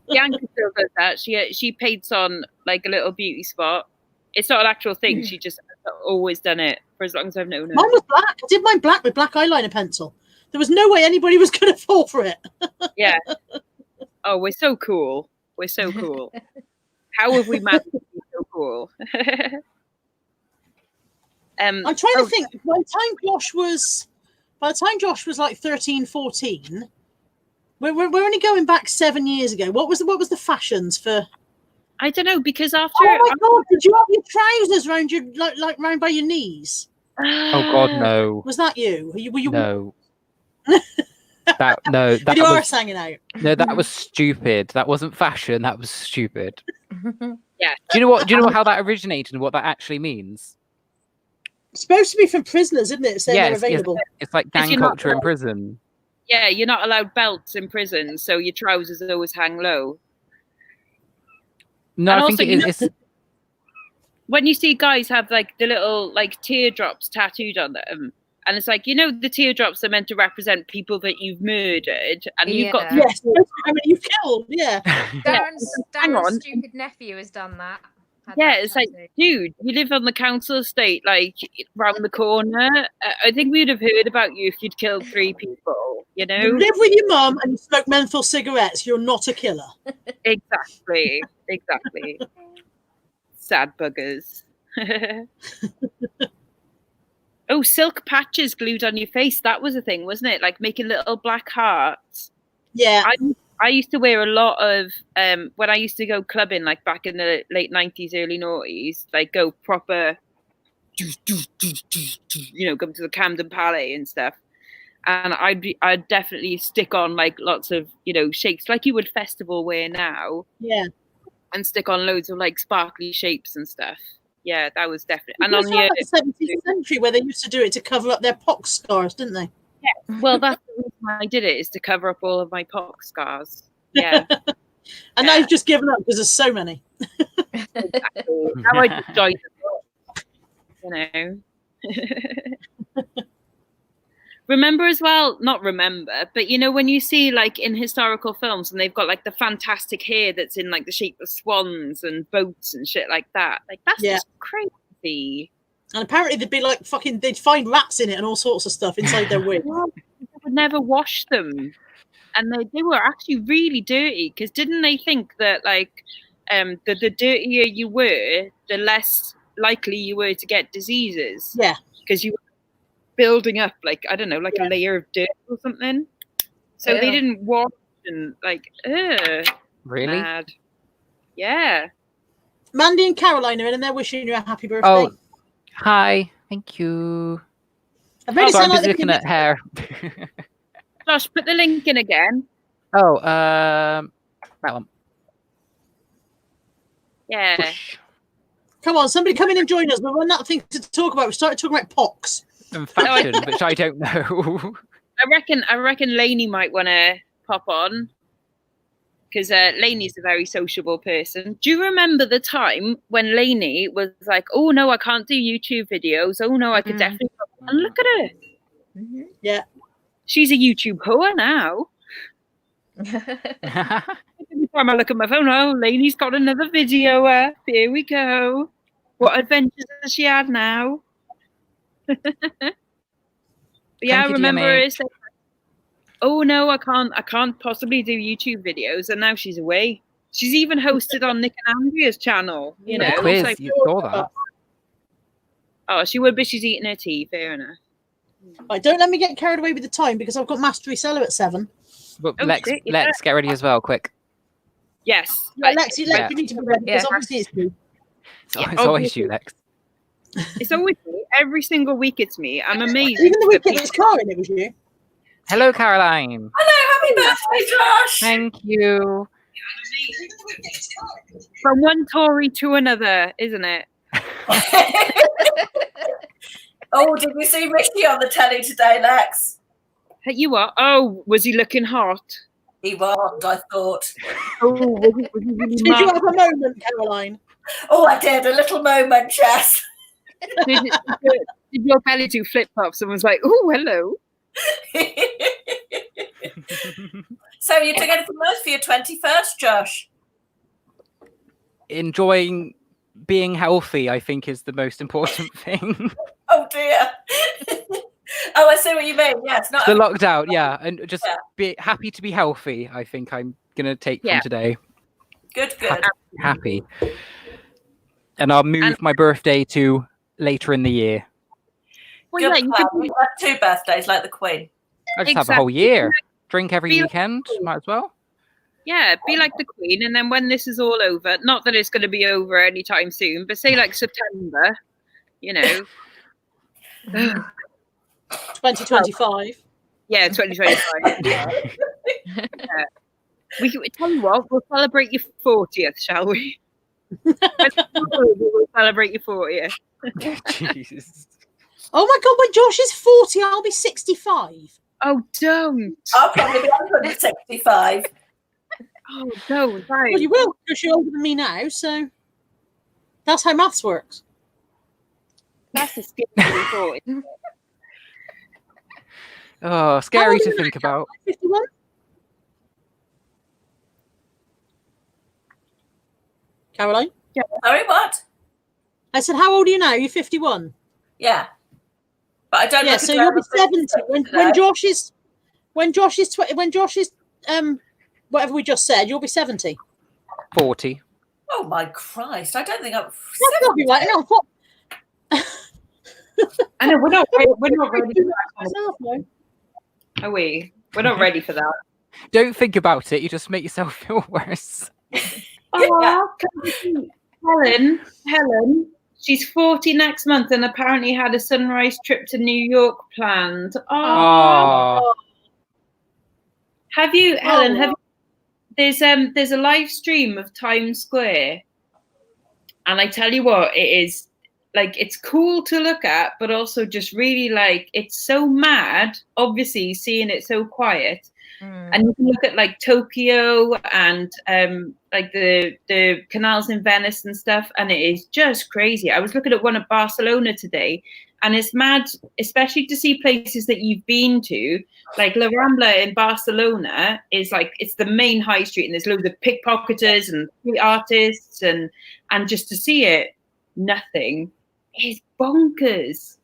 Bianca still does that. She paints on like a little beauty spot. It's not an actual thing. She just has always done it for as long as I've known her. Mine was black. I did mine black with black eyeliner pencil. There was no way anybody was going to fall for it. Yeah. Oh, we're so cool. We're so cool. How have we managed to be so cool? I'm trying to think. By the time Josh was like 13, 14, we're only going back 7 years ago. What was the fashions for? I don't know, because after. Oh my God! Did you have your trousers round your like round by your knees? Oh God, no. Was that you? Were you? No. That With your was, arse hanging out. No, that was stupid. That wasn't fashion. That was stupid. Yeah. Do you know how that originated and what that actually means? It's supposed to be from prisoners, isn't it? Saying they're available. It's like gang culture in prison. Yeah, you're not allowed belts in prison, so your trousers always hang low. No, and I think it is. When you see guys have like the little like teardrops tattooed on them, and it's like, the teardrops are meant to represent people that you've murdered, and you've got yes, I mean you've killed, Darren's stupid nephew has done that. It's like, dude, you live on the council estate, like round the corner. I think we'd have heard about you if you'd killed 3 people. You live with your mum and you smoke menthol cigarettes. You're not a killer. Exactly. Sad buggers. Oh, silk patches glued on your face. That was a thing, wasn't it? Like making little black hearts. Yeah. I used to wear a lot of, when I used to go clubbing, like back in the late 90s, early noughties, like go proper, come to the Camden Palais and stuff. And I'd definitely stick on like lots of, shapes like you would festival wear now. Yeah. And stick on loads of like sparkly shapes and stuff. Yeah, that was definitely. And on the 17th century where they used to do it to cover up their pox scars, didn't they? Yeah. Well, that's the reason I did it, is to cover up all of my pox scars. Yeah. And now you've just given up because there's so many. Exactly. Now I just join them, Remember as well, not remember, but when you see like in historical films and they've got like the fantastic hair that's in like the shape of swans and boats and shit like that, like that's just crazy. And apparently they'd be like they'd find rats in it and all sorts of stuff inside their wig. They would never wash them. And they were actually really dirty, because didn't they think that like the dirtier you were, the less likely you were to get diseases? Yeah. Because you were building up like, I don't know, like a layer of dirt or something. So they didn't wash and like, really? Mad. Yeah. Mandy and Caroline are in and they're wishing you a happy birthday. Oh, hi. Thank you. I'm busy looking at hair. Josh, put the link in again. Oh, that one. Yeah. Push. Come on, somebody come in and join us. We've run out of things to talk about. We started talking about pox. And fashion, which I don't know. I reckon Lainey might want to pop on, because Lainey's a very sociable person. Do you remember the time when Lainey was like, "Oh no, I can't do YouTube videos. Oh no, I could definitely." And look at her. Mm-hmm. Yeah, she's a YouTube whore now. Every time time I look at my phone, oh, Lainey's got another video up. Here we go. What adventures has she had now? Yeah, I Thank you, remember DMH. her saying, oh no, I can't possibly do YouTube videos, and now she's away. She's even hosted on Nick and Andrea's channel, you know. The quiz, It's like, you saw that. oh, she would, but she's eating her tea, fair enough. Right, don't let me get carried away with the time because I've got Mastery Cellar at 7. But Oh, Lex, shit, yeah. Lex, get ready as well, quick. Yes. Lex, yeah. you need to be ready because Yeah. obviously it's you. It's always you, Lex. It's always me. Every single week it's me. I'm amazing. Even the week that it was Karen, it was you. Hello, Caroline. Hello, happy birthday, Josh. Thank you. From one Tory to another, isn't it? Oh, did you see Ricky on the telly today, Lex? Hey, you are. Oh, was he looking hot? He was, I thought. Oh, was he really Did you mad? have a moment, Caroline? Oh, I did. A little moment, Jess. Did your belly do flip flops and was like, oh, hello? So you doing anything nice for your 21st, Josh? Enjoying being healthy, I think, is the most important thing. Oh, dear. Oh, I see what you mean. Yes, not The lockdown, yeah, and just Yeah. be happy to be healthy. I think I'm gonna take Yeah. from today. good. Happy, and I'll move my birthday to later in the year. Well, Good yeah, you plan. could You have 2 birthdays like the Queen. I just have a whole Exactly. year. Drink every Be- weekend. Might as well. yeah, be like the Queen, and then when this is all over, not that it's going to be over anytime soon, but say like September, you know. 2025. Yeah, 2025. We tell you what, we'll celebrate your 40th, shall we? We'll celebrate your 40th. Jesus. Oh my God, when Josh is 40, I'll be 65. Oh, don't. I'll probably be 165. Oh, don't. Right. Well, you will because you're older than me now, so that's how maths works. That's a scary thought. Oh, scary to think about. 51? Caroline? Sorry, what? I said, how old are you now? You're 51. Yeah. But I don't Yeah, look so a you'll be day 70 over when today. Josh is when Josh is whatever we just said. You'll be 70. 40. Oh, my Christ. I don't think I'm... That's not be right. No, what? I know, we're not ready for that. Myself, no. Are we? We're not ready for that. Don't think about it. You just make yourself feel worse. Oh, Helen, she's 40 next month and apparently had a sunrise trip to New York planned. Oh, Have you, Helen? wow. There's a live stream of Times Square, and I tell you what, it is like it's cool to look at, but also just really like it's so mad. Obviously, seeing it so quiet. And you can look at like Tokyo and like the canals in Venice and stuff, and it is just crazy. I was looking at one at Barcelona today, and it's mad, especially to see places that you've been to. Like La Rambla in Barcelona is like it's the main high street, and there's loads of pickpocketers and street artists, and just to see it, nothing is bonkers.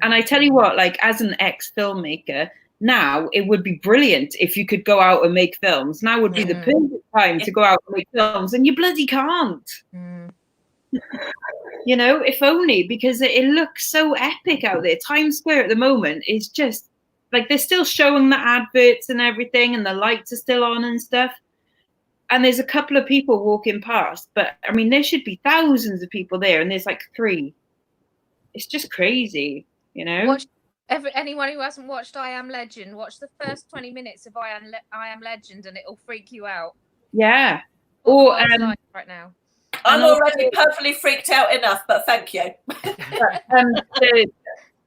And I tell you what, like as an ex-filmmaker. Now it would be brilliant if you could go out and make films. Now would be the perfect time to go out and make films, and you bloody can't. You know, if only, because it looks so epic out there. Times Square at the moment is just like they're still showing the adverts and everything, and the lights are still on and stuff. And there's a couple of people walking past, but I mean, there should be thousands of people there, and there's like 3. It's just crazy, you know. Anyone who hasn't watched I Am Legend, watch the first 20 minutes of I Am Legend, and it'll freak you out. Yeah. What the world's like right now. I'm already perfectly freaked out enough, but thank you.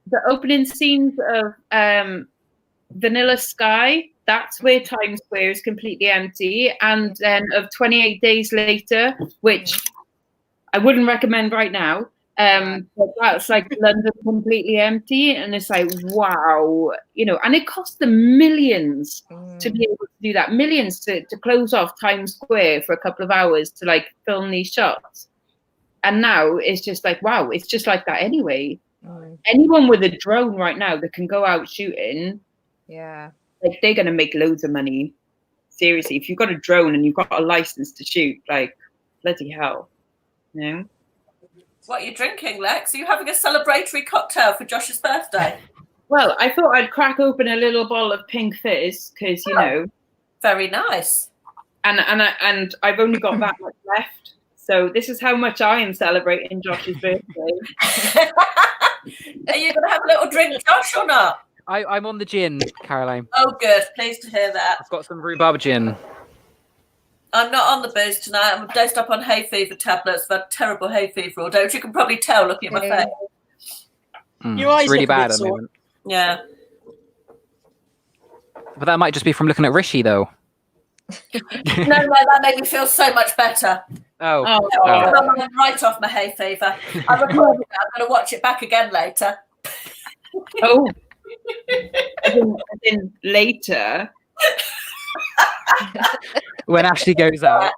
the opening scenes of Vanilla Sky, that's where Times Square is completely empty. And then of 28 Days Later, which I wouldn't recommend right now, But that's like London completely empty, and it's like, wow, and it cost them millions to be able to do that, millions to close off Times Square for a couple of hours to like film these shots. And now it's just like, wow, it's just like that anyway. Anyone with a drone right now that can go out shooting, like they're gonna make loads of money. Seriously, if you've got a drone and you've got a license to shoot, like bloody hell, What are you drinking, Lex? Are you having a celebratory cocktail for Josh's birthday? Well, I thought I'd crack open a little bottle of pink fizz because very nice. And I've only got that much left. So this is how much I am celebrating Josh's birthday. Are you going to have a little drink, Josh, or not? I'm on the gin, Caroline. Oh, good. Pleased to hear that. I've got some rhubarb gin. I'm not on the booze tonight. I'm dosed up on hay fever tablets. I've had terrible hay fever all day, which you can probably tell looking at my face. Your eyes it's really look a bad bit at the sore. moment. Yeah. But that might just be from looking at Rishi, though. No, that made me feel so much better. Oh. I'm right off my hay fever. I'm going to watch it back again later. Oh. as in later. When Ashley goes out.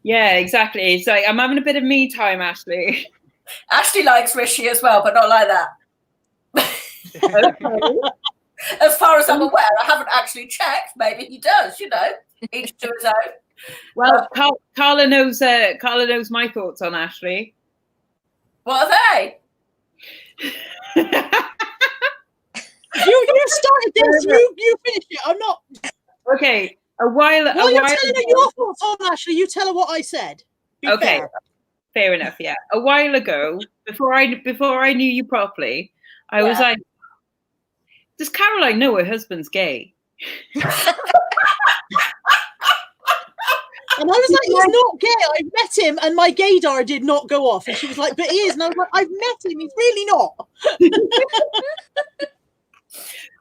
Yeah, exactly. It's like, I'm having a bit of me time, Ashley. Ashley likes Rishi as well, but not like that. Okay. As far as I'm aware, I haven't actually checked. Maybe he does, each to his own. Well, Carla knows my thoughts on Ashley. What are they? You started this. You finished it. I'm not. Okay. While you're telling her your thoughts on Ashley, you tell her what I said. Okay. Fair enough. Yeah. A while ago, before I knew you properly, I was like, does Caroline know her husband's gay? And I was like, he's not gay. I met him and my gaydar did not go off. And she was like, but he is. And I was like, I've met him. He's really not.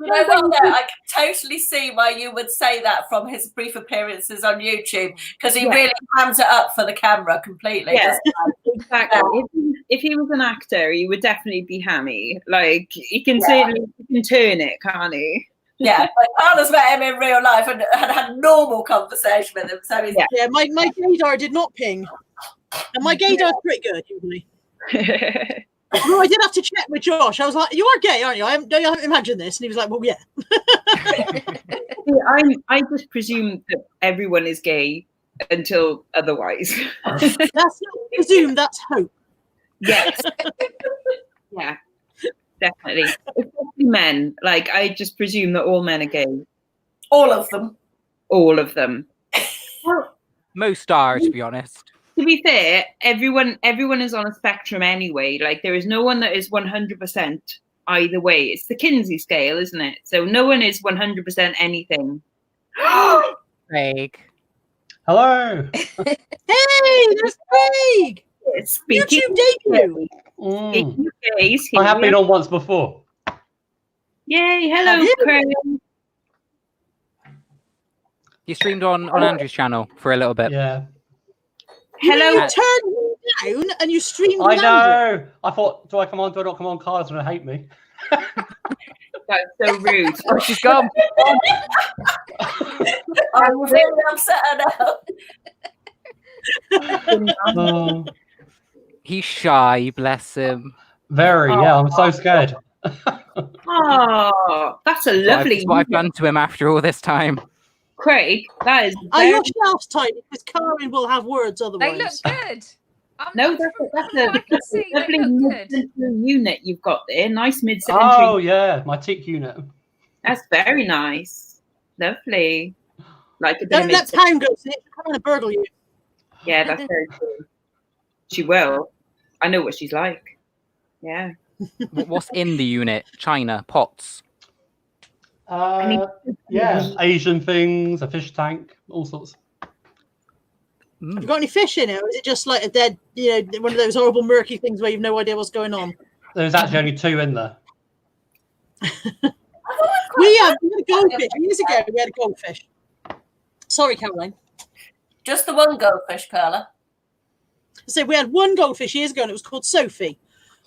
I can totally see why you would say that from his brief appearances on YouTube, because he really hams it up for the camera completely. Yeah, exactly. If he was an actor, he would definitely be hammy. Like, he can certainly turn it, can't he? Yeah, but Carla's met him in real life and had a normal conversation with him. So he's my gaydar did not ping. And my gaydar is pretty good, usually. Well, I did have to check with Josh. I was like, you are gay, aren't you? I haven't imagined this. And he was like, well, yeah. I just presume that everyone is gay until otherwise. That's not presume, that's hope. Yes. Yeah, definitely. Especially men. Like, I just presume that all men are gay. All of them. All of them. Well, most are, to be honest. To be fair, everyone is on a spectrum anyway. Like, there is no one that is 100% either way. It's the Kinsey scale, isn't it? So no one is 100% anything. Craig. Hello. Hey, there's Craig. Speaking YouTube debut. Speaking of gays, I have been on once before. Yay! Hello, Craig. You streamed on Andrew's channel for a little bit. Yeah. Hello. You turned me down and you streamed. I know. Andrew. I thought, do I come on? Do I not come on? Carla's going to hate me. That's so rude. Oh, she's gone. I'm really upset now. He's shy, bless him. Very, yeah. I'm so scared. Oh, that's a lovely. That's what I've done to him after all this time. Craig, that is. Are your shelves tidy? Because Karen will have words otherwise. They look good. No, that's a lovely mid-century unit you've got there. Nice mid-century. Oh, yeah. My tick unit. That's very nice. Lovely. Like a bit Don't of let Pound go see it. She's going to burgle you. Yeah, that's very true. She will. I know what she's like. Yeah. What's in the unit? China, pots. Yeah, Asian things, a fish tank, all sorts. Have you got any fish in it, or is it just like a dead, one of those horrible murky things where you've no idea what's going on? There's actually only 2 in there. We had a goldfish years ago. We had a goldfish. Sorry, Caroline. Just the one goldfish, Carla. So we had one goldfish years ago, and it was called Sophie.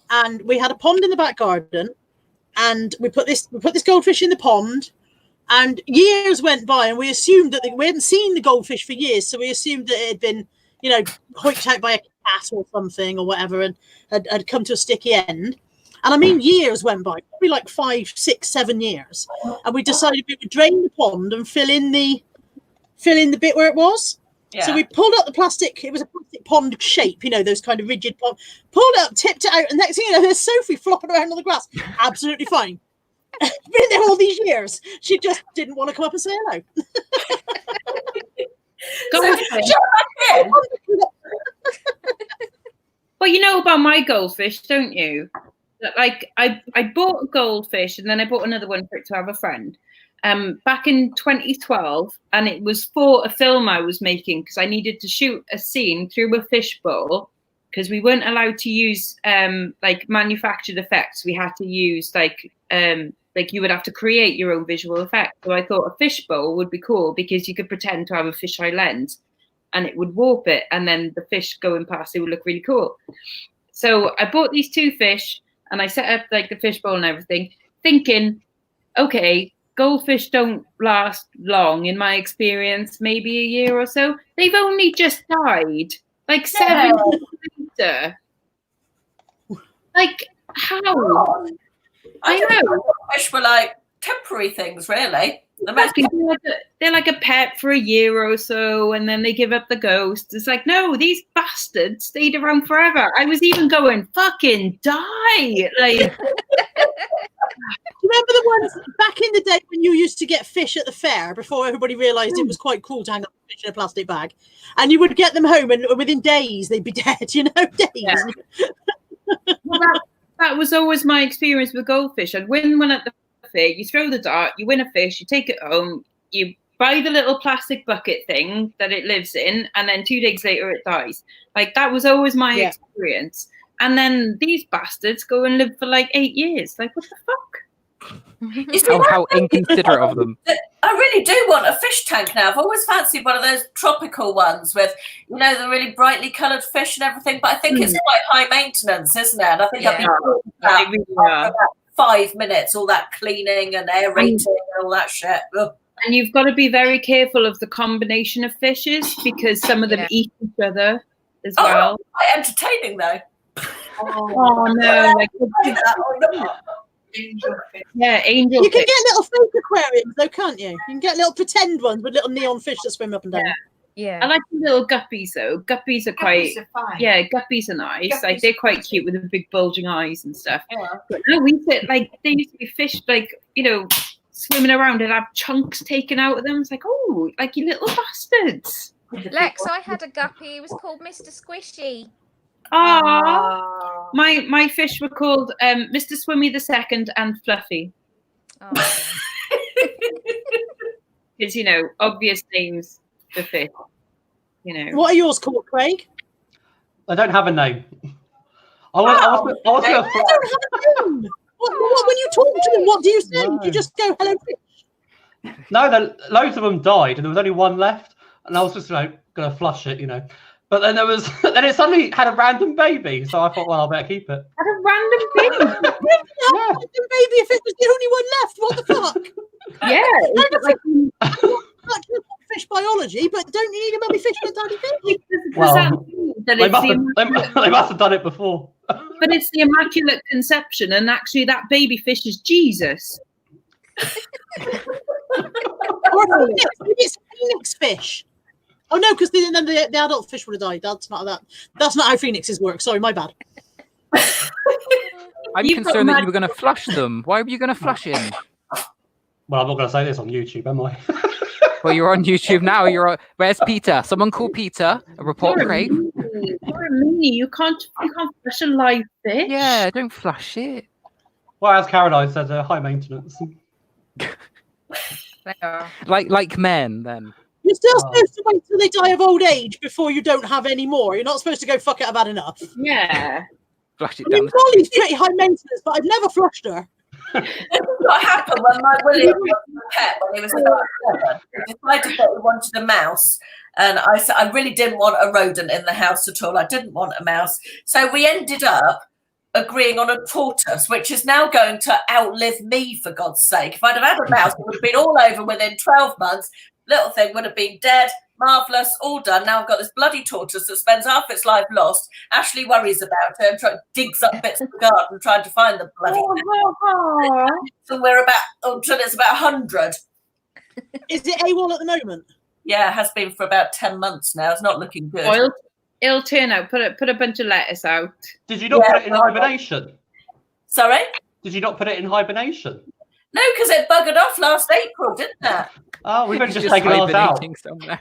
And we had a pond in the back garden, and we put this goldfish in the pond. And years went by, and we assumed that we hadn't seen the goldfish for years, so we assumed that it had been, hoiked out by a cat or something or whatever, and had come to a sticky end. And I mean, years went by, probably like 5, 6, 7 years, and we decided we would drain the pond and fill in the bit where it was. Yeah. So we pulled up the plastic. It was a plastic pond shape, those kind of rigid pond. Pulled it up, tipped it out, and next thing you know, there's Sophie flopping around on the grass, absolutely fine. Been there all these years. She just didn't want to come up and say hello. Well, you know about my goldfish, don't you? Like I bought a goldfish, and then I bought another one for it to have a friend. Back in 2012, and it was for a film I was making because I needed to shoot a scene through a fishbowl because we weren't allowed to use like manufactured effects. We had to use like you would have to create your own visual effect. So I thought a fishbowl would be cool because you could pretend to have a fisheye lens and it would warp it, and then the fish going past it would look really cool. So I bought these 2 fish and I set up like the fishbowl and everything, thinking, okay, goldfish don't last long in my experience, maybe a year or so. They've only just died, like 7 years later. Like, how? I know. Fish were like temporary things, really. They're like a pet for a year or so, and then they give up the ghost. It's like, no, these bastards stayed around forever. I was even going, fucking die. Like, remember the ones back in the day when you used to get fish at the fair before everybody realised it was quite cool to hang up fish in a plastic bag, and you would get them home and within days they'd be dead, days. Yeah. Well, that was always my experience with goldfish. I'd win one at the fair, you throw the dart, you win a fish, you take it home, you buy the little plastic bucket thing that it lives in, and then 2 days later it dies. Like, that was always my experience. And then these bastards go and live for like 8 years. Like, what the fuck? Oh, how inconsiderate of them. I really do want a fish tank now. I've always fancied one of those tropical ones with, the really brightly coloured fish and everything. But I think it's quite high maintenance, isn't it? And I think I'd be about 5 minutes, all that cleaning and aerating and all that shit. Ugh. And you've got to be very careful of the combination of fishes because some of them eat each other as well. Quite entertaining, though. Oh no! Like, angel. You can get little fake aquariums, though, can't you? You can get little pretend ones with little neon fish that swim up and down. Yeah. I like the little guppies though. Guppies are quite. Fine. Yeah, guppies are nice. Guppies like they're quite cute with the big bulging eyes and stuff. Yeah. But no, we said like they used to be fish like swimming around and have chunks taken out of them. It's like, oh, like you little bastards. Lex, I had a guppy. He was called Mr. Squishy. Oh, my fish were called Mr. Swimmy the Second and Fluffy. Because obvious names for fish. What are yours called, Craig? I don't have a name. I was don't have a name. What when you talk to them? What do you say? No. Do you just go hello fish? No, loads of them died, and there was only one left, and I was just going to flush it, But then then it suddenly had a random baby, so I thought, well, I better keep it. Had a random baby? Yeah. Random baby if it was the only one left. What the fuck? Yeah. Like fish biology, but don't you need a mummy fish for a tiny fish? Well, they must have done it before. But it's the Immaculate Conception, and actually that baby fish is Jesus. Or maybe it's a phoenix fish. Oh no, because then the adult fish would have died. That's not how phoenixes work. Sorry, my bad. I'm concerned that you were going to flush them. Why were you going to flush him? Well, I'm not going to say this on YouTube, am I? Well, you're on YouTube now. Where's Peter? Someone call Peter. Report Craig. You can't flush a live fish. Yeah, don't flush it. Well, as Caroline said, high maintenance. Like men, then. You're still supposed to wait till they die of old age before you don't have any more. You're not supposed to go, fuck it, I've had enough. Yeah. Flush it down. Molly's pretty high maintenance, but I've never flushed her. This is what happened when my William wanted a pet when he was about 7. He decided that he wanted a mouse. And I said, I really didn't want a rodent in the house at all. I didn't want a mouse. So we ended up agreeing on a tortoise, which is now going to outlive me, for God's sake. If I'd have had a mouse, it would have been all over within 12 months. Little thing would have been dead, marvellous, all done. Now I've got this bloody tortoise that spends half its life lost. Ashley worries about it and digs up bits of the garden trying to find the bloody thing. So we're about, until it's about 100. Is it AWOL at the moment? Yeah, it has been for about 10 months now. It's not looking good. Well, it'll turn out. Put a bunch of lettuce out. Did you not put it in hibernation? Sorry? Did you not put it in hibernation? No, because it buggered off last April, didn't it? Oh, we've only just taken ours out. Somewhere.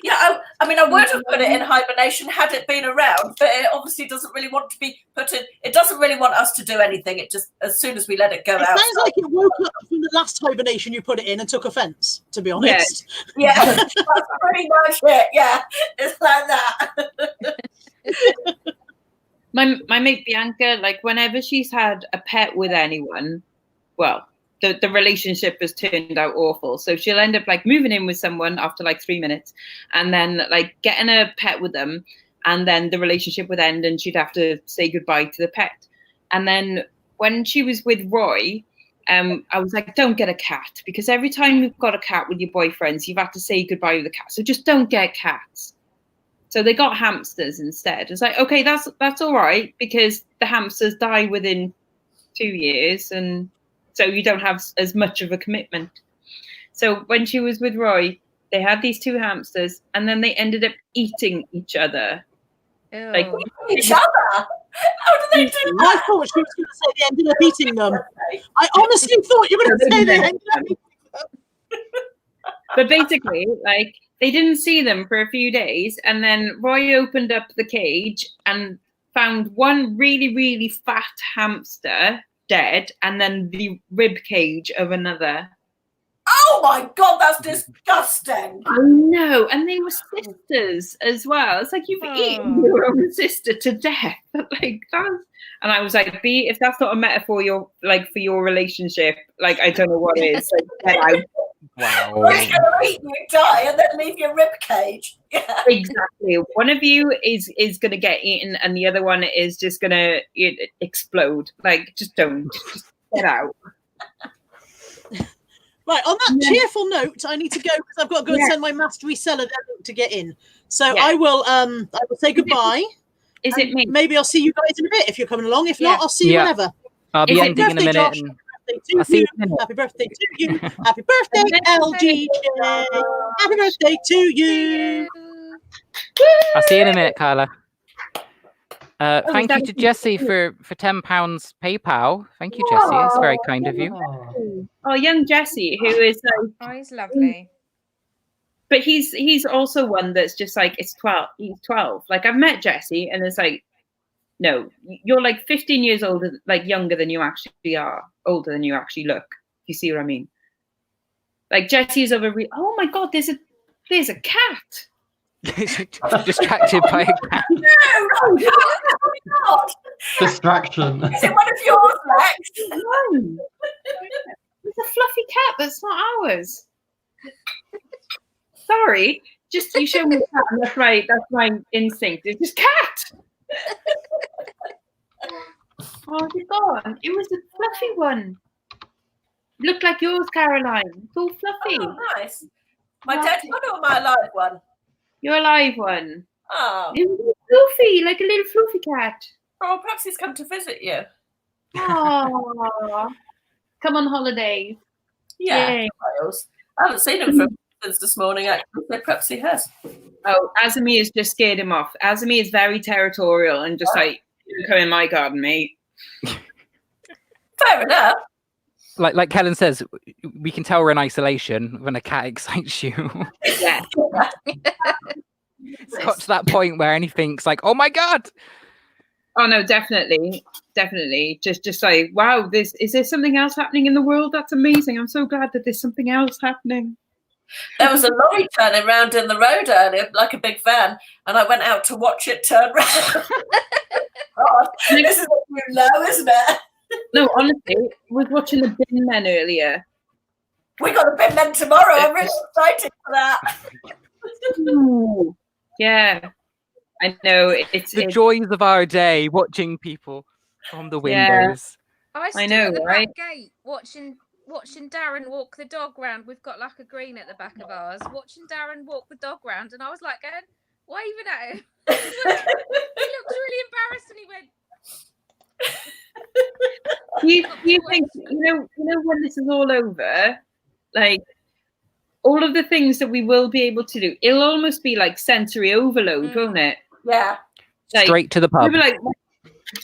Yeah, I mean, I would have put it in hibernation had it been around, but it obviously doesn't really want to be put in. It doesn't really want us to do anything. It just, as soon as we let it go out. It sounds like it woke up from the last hibernation you put it in and took offence, to be honest. Yeah, that's pretty much it. Yeah, it's like that. My mate Bianca, like whenever she's had a pet with anyone, well, the relationship has turned out awful. So she'll end up like moving in with someone after like 3 minutes and then like getting a pet with them, and then the relationship would end and she'd have to say goodbye to the pet. And then when she was with Roy, I was like, don't get a cat, because every time you've got a cat with your boyfriends, you've had to say goodbye with the cat. So just don't get cats. So they got hamsters instead. It's like, okay, that's all right, because the hamsters die within 2 years, and so you don't have as much of a commitment. So when she was with Roy, they had these 2 hamsters, and then they ended up eating each other. Ew. Like each other? How do they do that? I thought she was going to say they ended up eating them. I honestly thought you were going to say they ended up eating them. But basically, like, they didn't see them for a few days, and then Roy opened up the cage and found one really, really fat hamster dead, and then the rib cage of another. Oh my God, that's disgusting. I know, and they were sisters as well. It's like you've eaten your own sister to death. Like that's, and I was like, B, if that's not a metaphor, for your relationship, like I don't know what is. Like, get out. Wow. One's going to eat you, die, and then leave your rib cage. Yeah. Exactly. One of you is going to get eaten, and the other one is just going to explode. Like, just don't. Just get out. Right, on that cheerful note, I need to go because I've got to go and send my mastery seller to get in. So I will say goodbye. Is it me? Maybe I'll see you guys in a bit if you're coming along. If not, I'll see you whenever. I'll be ending in a minute. Josh, I'll see you in a minute. Happy birthday to you. Happy birthday, LGJ. Happy birthday to you. I'll see you in a minute, Carla. Thank you to Jessie for £10 PayPal. Thank you, Jessie. It's very kind of you. Oh, young Jesse, who is Oh, he's lovely. but he's also one that's just like, it's 12. He's 12. Like, I've met Jesse, and it's like, no, you're like 15 years older, like younger than you actually are, older than you actually look. You see what I mean? Like, Jesse's over. Oh my God, there's a cat. Distracted by a cat. No, God. Distraction. Is it one of yours, Lex? No. It's a fluffy cat that's not ours. Sorry, just you show me a cat, and that's my instinct. It's just cat. Oh, it's gone. It was a fluffy one. Looked like yours, Caroline. It's all fluffy. Oh, nice. My dead one or my alive one? Your alive one. Oh. It was fluffy, like a little fluffy cat. Oh, perhaps he's come to visit you. Oh, come on holidays. Yeah, Yay. Wales. I haven't seen him since this morning, actually, so perhaps he has. Oh, Azami has just scared him off. Azami is very territorial and just like, you come in my garden, mate. Fair enough. Like Kellen says, we can tell we're in isolation when a cat excites you. Yeah. It's got to that point where anything's like, oh my God. Oh no, definitely. Just like, wow, is there something else happening in the world? That's amazing. I'm so glad that there's something else happening. There was a lorry turning round in the road earlier, like a big van, and I went out to watch it turn round. God, this is a new low, isn't it? No, honestly, I was watching the Bin Men earlier. We got a Bin Men tomorrow. I'm really excited for that. Ooh, yeah, I know. It's The joys of our day, watching people from the Yeah. windows. I stood know, at the right? back gate watching Darren walk the dog round. We've got like a green at the back of ours. Watching Darren walk the dog round, and I was like going, waving at him. He looked really embarrassed, and he went. Do you think you know when this is all over, like all of the things that we will be able to do, it'll almost be like sensory overload, won't it? Yeah. Like, Straight to the pub. we'll be like,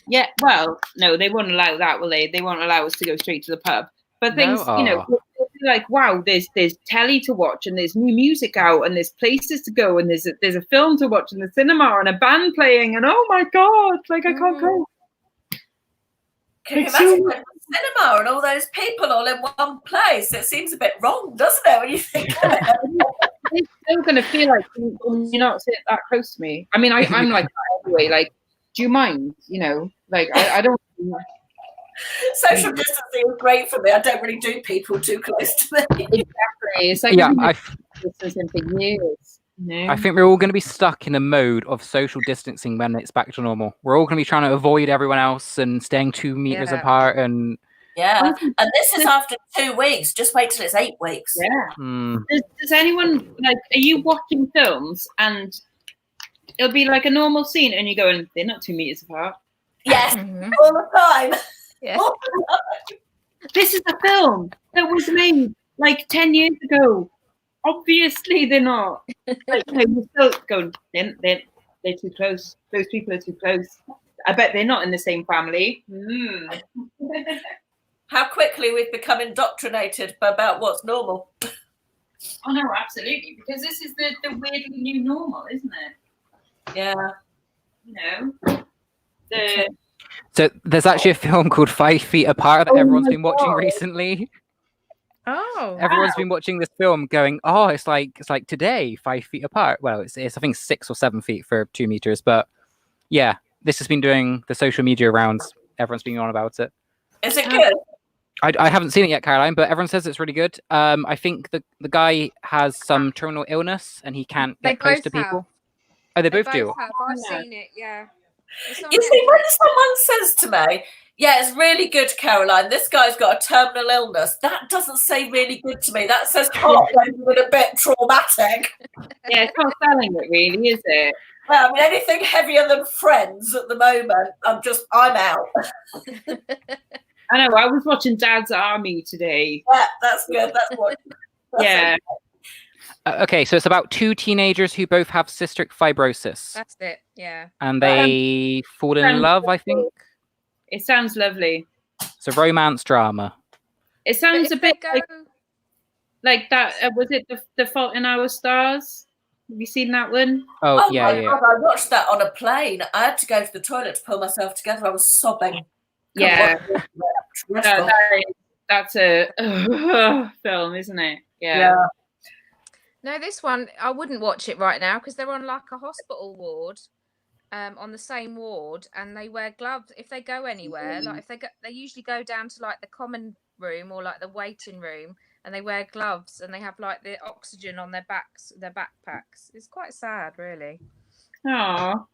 yeah, well, no, they won't allow that, will they? They won't allow us to go straight to the pub. But things, No? you know, Oh. we'll be like, wow, there's telly to watch, and there's new music out, and there's places to go, and there's a film to watch in the cinema, and a band playing, and oh my god, like I can't go. Can you It's imagine so- going to the cinema and all those people all in one place? It seems a bit wrong, doesn't it, when you think of it? It's still going to feel like you're not sitting that close to me. I mean, I'm like that anyway. Like, do you mind? You know, like I don't. Social distancing is great for me. I don't really do people too close to me. Exactly. It's like Yeah, I've been I distancing for years. You know? I think we're all going to be stuck in a mode of social distancing when it's back to normal. We're all going to be trying to avoid everyone else and staying 2 meters Yeah. apart. And Yeah, and this is after 2 weeks. Just wait till it's 8 weeks. Yeah. Does anyone like? Are you watching films and it'll be like a normal scene, and you're going, they're not 2 meters apart. Yes, Mhm. all the time. Yeah. All the time. This is a film that was made like 10 years ago. Obviously, they're not. Like, no, you're still going, they're too close. Those people are too close. I bet they're not in the same family. How quickly we've become indoctrinated about what's normal. Oh, no, absolutely. Because this is the weirdly new normal, isn't it? Yeah. You know? so there's actually a film called 5 Feet Apart that Oh everyone's my been watching God. recently. Oh. Everyone's been watching this film going, oh, it's like today, 5 feet apart. Well, it's I think 6 or 7 feet for 2 meters. But yeah, this has been doing the social media rounds. Everyone's been on about it. Is it good? I haven't seen it yet, Caroline, but everyone says it's really good. I think the guy has some terminal illness and he can't They get close both to people. have. Oh, they both do. Have. I've seen it. Yeah. It's on You see, when Netflix. someone says to me, yeah, it's really good, Caroline, this guy's got a terminal illness, that doesn't say really good to me. That says heart-rending a bit traumatic. Yeah, it's not selling it really, is it? Well, I mean, anything heavier than Friends at the moment, I'm out. I know, I was watching Dad's Army today. Yeah, that's good. That's what. Yeah. Okay, so it's about 2 teenagers who both have cystic fibrosis. That's it. Yeah. And they fall in love, I think. It sounds lovely. It's a romance drama. It sounds a But if bit they go, like that. Was it the Fault in Our Stars? Have you seen that one? Oh, Oh yeah, my yeah. God, I watched that on a plane. I had to go to the toilet to pull myself together. I was sobbing. Yeah. Dreadful. That's a film, isn't it? Yeah. no, this one I wouldn't watch it right now because they're on like a hospital ward, on the same ward, and they wear gloves if they go anywhere. Like if they usually go down to like the common room or like the waiting room, and they wear gloves and they have like the oxygen on their backs, their backpacks. It's quite sad, really. Oh.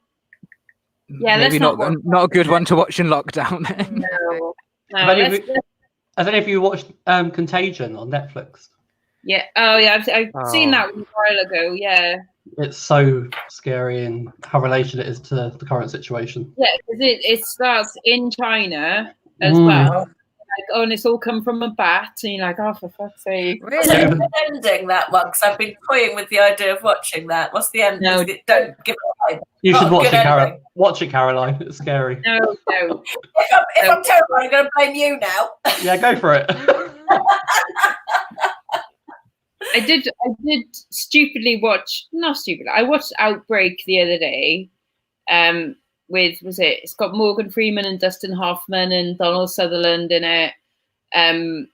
Yeah, Maybe let's not not a good one to watch in lockdown. No. Have any of let's- you- has any of you watched Contagion on Netflix? yeah. Oh, yeah. I've seen Oh. that a while ago. Yeah. It's so scary and how related it is to the current situation. Yeah, because it starts in China as Mm. well. Like, oh, and it's all come from a bat, and you're like, oh, for fuck's sake. What's Really? the ending, that one? Because I've been toying with the idea of watching that. What's the ending? No. Don't give it away. You should Oh, watch good it, Caroline. ending. Watch it, Caroline. It's scary. No. If I'm terrible, I'm going to blame you now. Yeah, go for it. I did stupidly watch, not stupidly, I watched Outbreak the other day. It's got Morgan Freeman and Dustin Hoffman and Donald Sutherland in it. And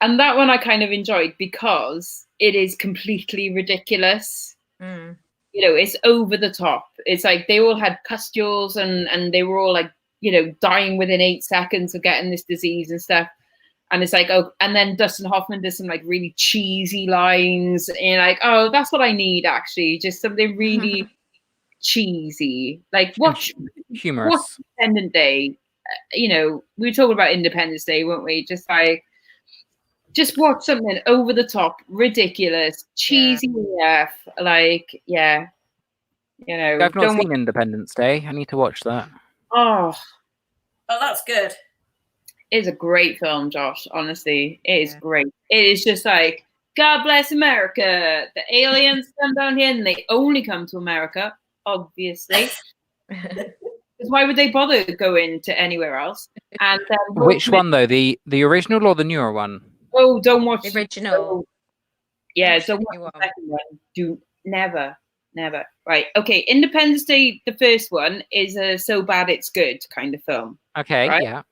that one I kind of enjoyed because it is completely ridiculous. Mm. You know, it's over the top. It's like they all had pustules and they were all like dying within 8 seconds of getting this disease and stuff. And it's like, oh, and then Dustin Hoffman does some like really cheesy lines, and you're like, oh, that's what I need actually, just something really cheesy. Like watch Humorous. Independence Day. We were talking about Independence Day, weren't we? Just watch something over the top, ridiculous, cheesy AF. Like, yeah, I've not seen Independence Day. I need to watch that. Oh, that's good. It's a great film, Josh. Honestly, it is great. It is just like, God bless America. The aliens come down here, and they only come to America, obviously. Because why would they bother going to anywhere else? And which one though? The original or the newer one? Oh, don't watch the original. Don't watch the second one. Do never. Right. Okay. Independence Day, the first one, is a so bad it's good kind of film. Okay. Right? Yeah.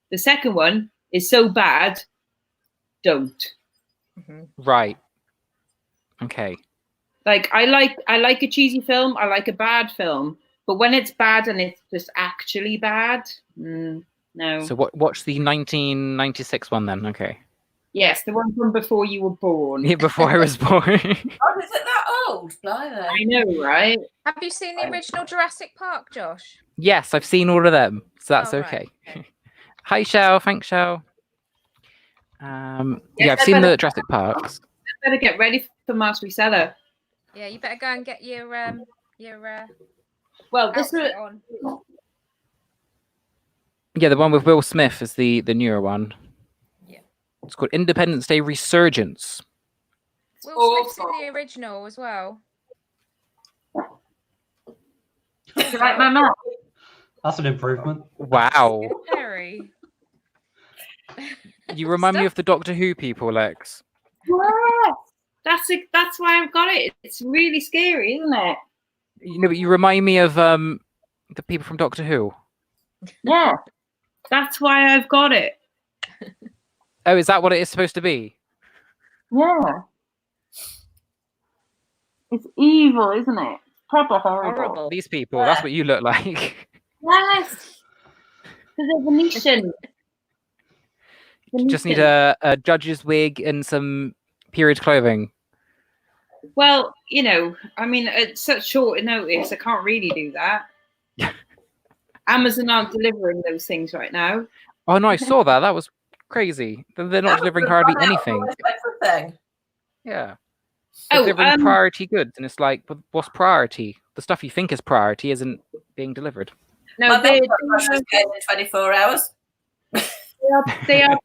The second one is so bad, don't. Right. Okay. Like I like a cheesy film. I like a bad film, but when it's bad and it's just actually bad, no. So watch the 1996 one then. Okay. Yes, the one from before you were born. Yeah, before I was born. Oh, is it that old? Blimey. I know, right? Have you seen the original Jurassic Park, Josh? Yes, I've seen all of them, so that's Oh, okay. right. Hi, Shell. Thanks, Shell. Yeah, I've seen the Jurassic Parks. I better get ready for Mars Reseller. Yeah, you better go and get your Well, this is on. Yeah, the one with Will Smith is the newer one. Yeah. It's called Independence Day Resurgence. Will Smith's in the original as well. Like my mum. That's an improvement. Wow. Very. You remind me of the Doctor Who people, Lex. Yeah, that's why I've got it. It's really scary, isn't it? But you remind me of the people from Doctor Who. Yeah, that's why I've got it. Oh, is that what it is supposed to be? Yeah. It's evil, isn't it? Proper horrible. These people, that's what you look like. Yes. They're Venetian. Just need a judge's wig and some period clothing. Well, I mean, at such short notice, I can't really do that. Amazon aren't delivering those things right now. Oh no, I saw that. That was crazy. They're not delivering hardly anything. Yeah. They're delivering priority goods, and it's like, what's priority? The stuff you think is priority isn't being delivered. No, they in 24 hours. They're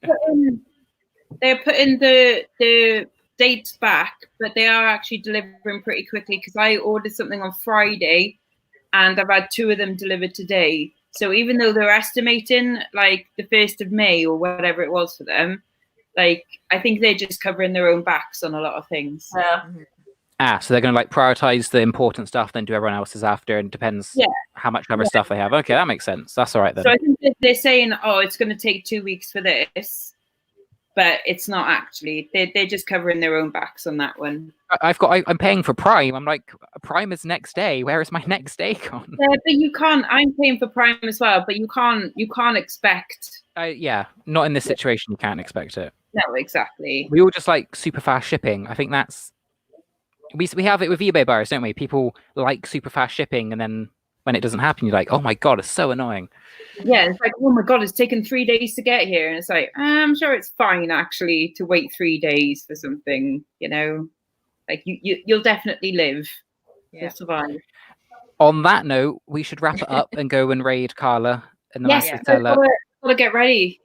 putting the dates back, but they are actually delivering pretty quickly, because I ordered something on Friday and I've had 2 of them delivered today. So even though they're estimating like the 1st of May or whatever it was for them, like I think they're just covering their own backs on a lot of things. Yeah. So they're going to like prioritize the important stuff, then do everyone else's after, and depends how much other stuff they have. Okay, that makes sense. That's all right then. So I think they're saying, oh, it's going to take 2 weeks for this, but it's not actually. They're just covering their own backs on that one. I'm paying for Prime. I'm like, Prime is next day. Where is my next day gone? Yeah, but you can't. I'm paying for Prime as well, but you can't expect. Yeah, not in this situation. You can't expect it. No, exactly. We all just like super fast shipping. I think that's. We have it with eBay buyers, don't we? People like super fast shipping, and then when it doesn't happen, you're like, oh my God, it's so annoying. Yeah, it's like, oh my God, it's taken 3 days to get here. And it's like, I'm sure it's fine actually to wait 3 days for something, like you'll definitely live. You'll survive. On that note, we should wrap it up and go and raid Carla in the Master Teller. Gotta get ready.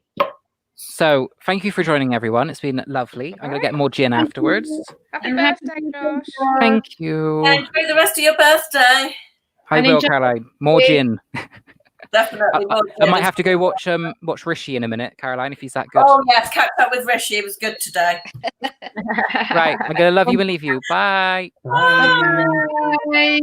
So thank you for joining, everyone. It's been lovely. I'm going to get more gin afterwards. Happy birthday, Josh. Thank you. Enjoy the rest of your birthday. I will, Caroline. More gin. Definitely. I might have to go watch Rishi in a minute, Caroline, if he's that good. Oh, yes. Catch up with Rishi. It was good today. Right. I'm going to love you and leave you. Bye. Bye.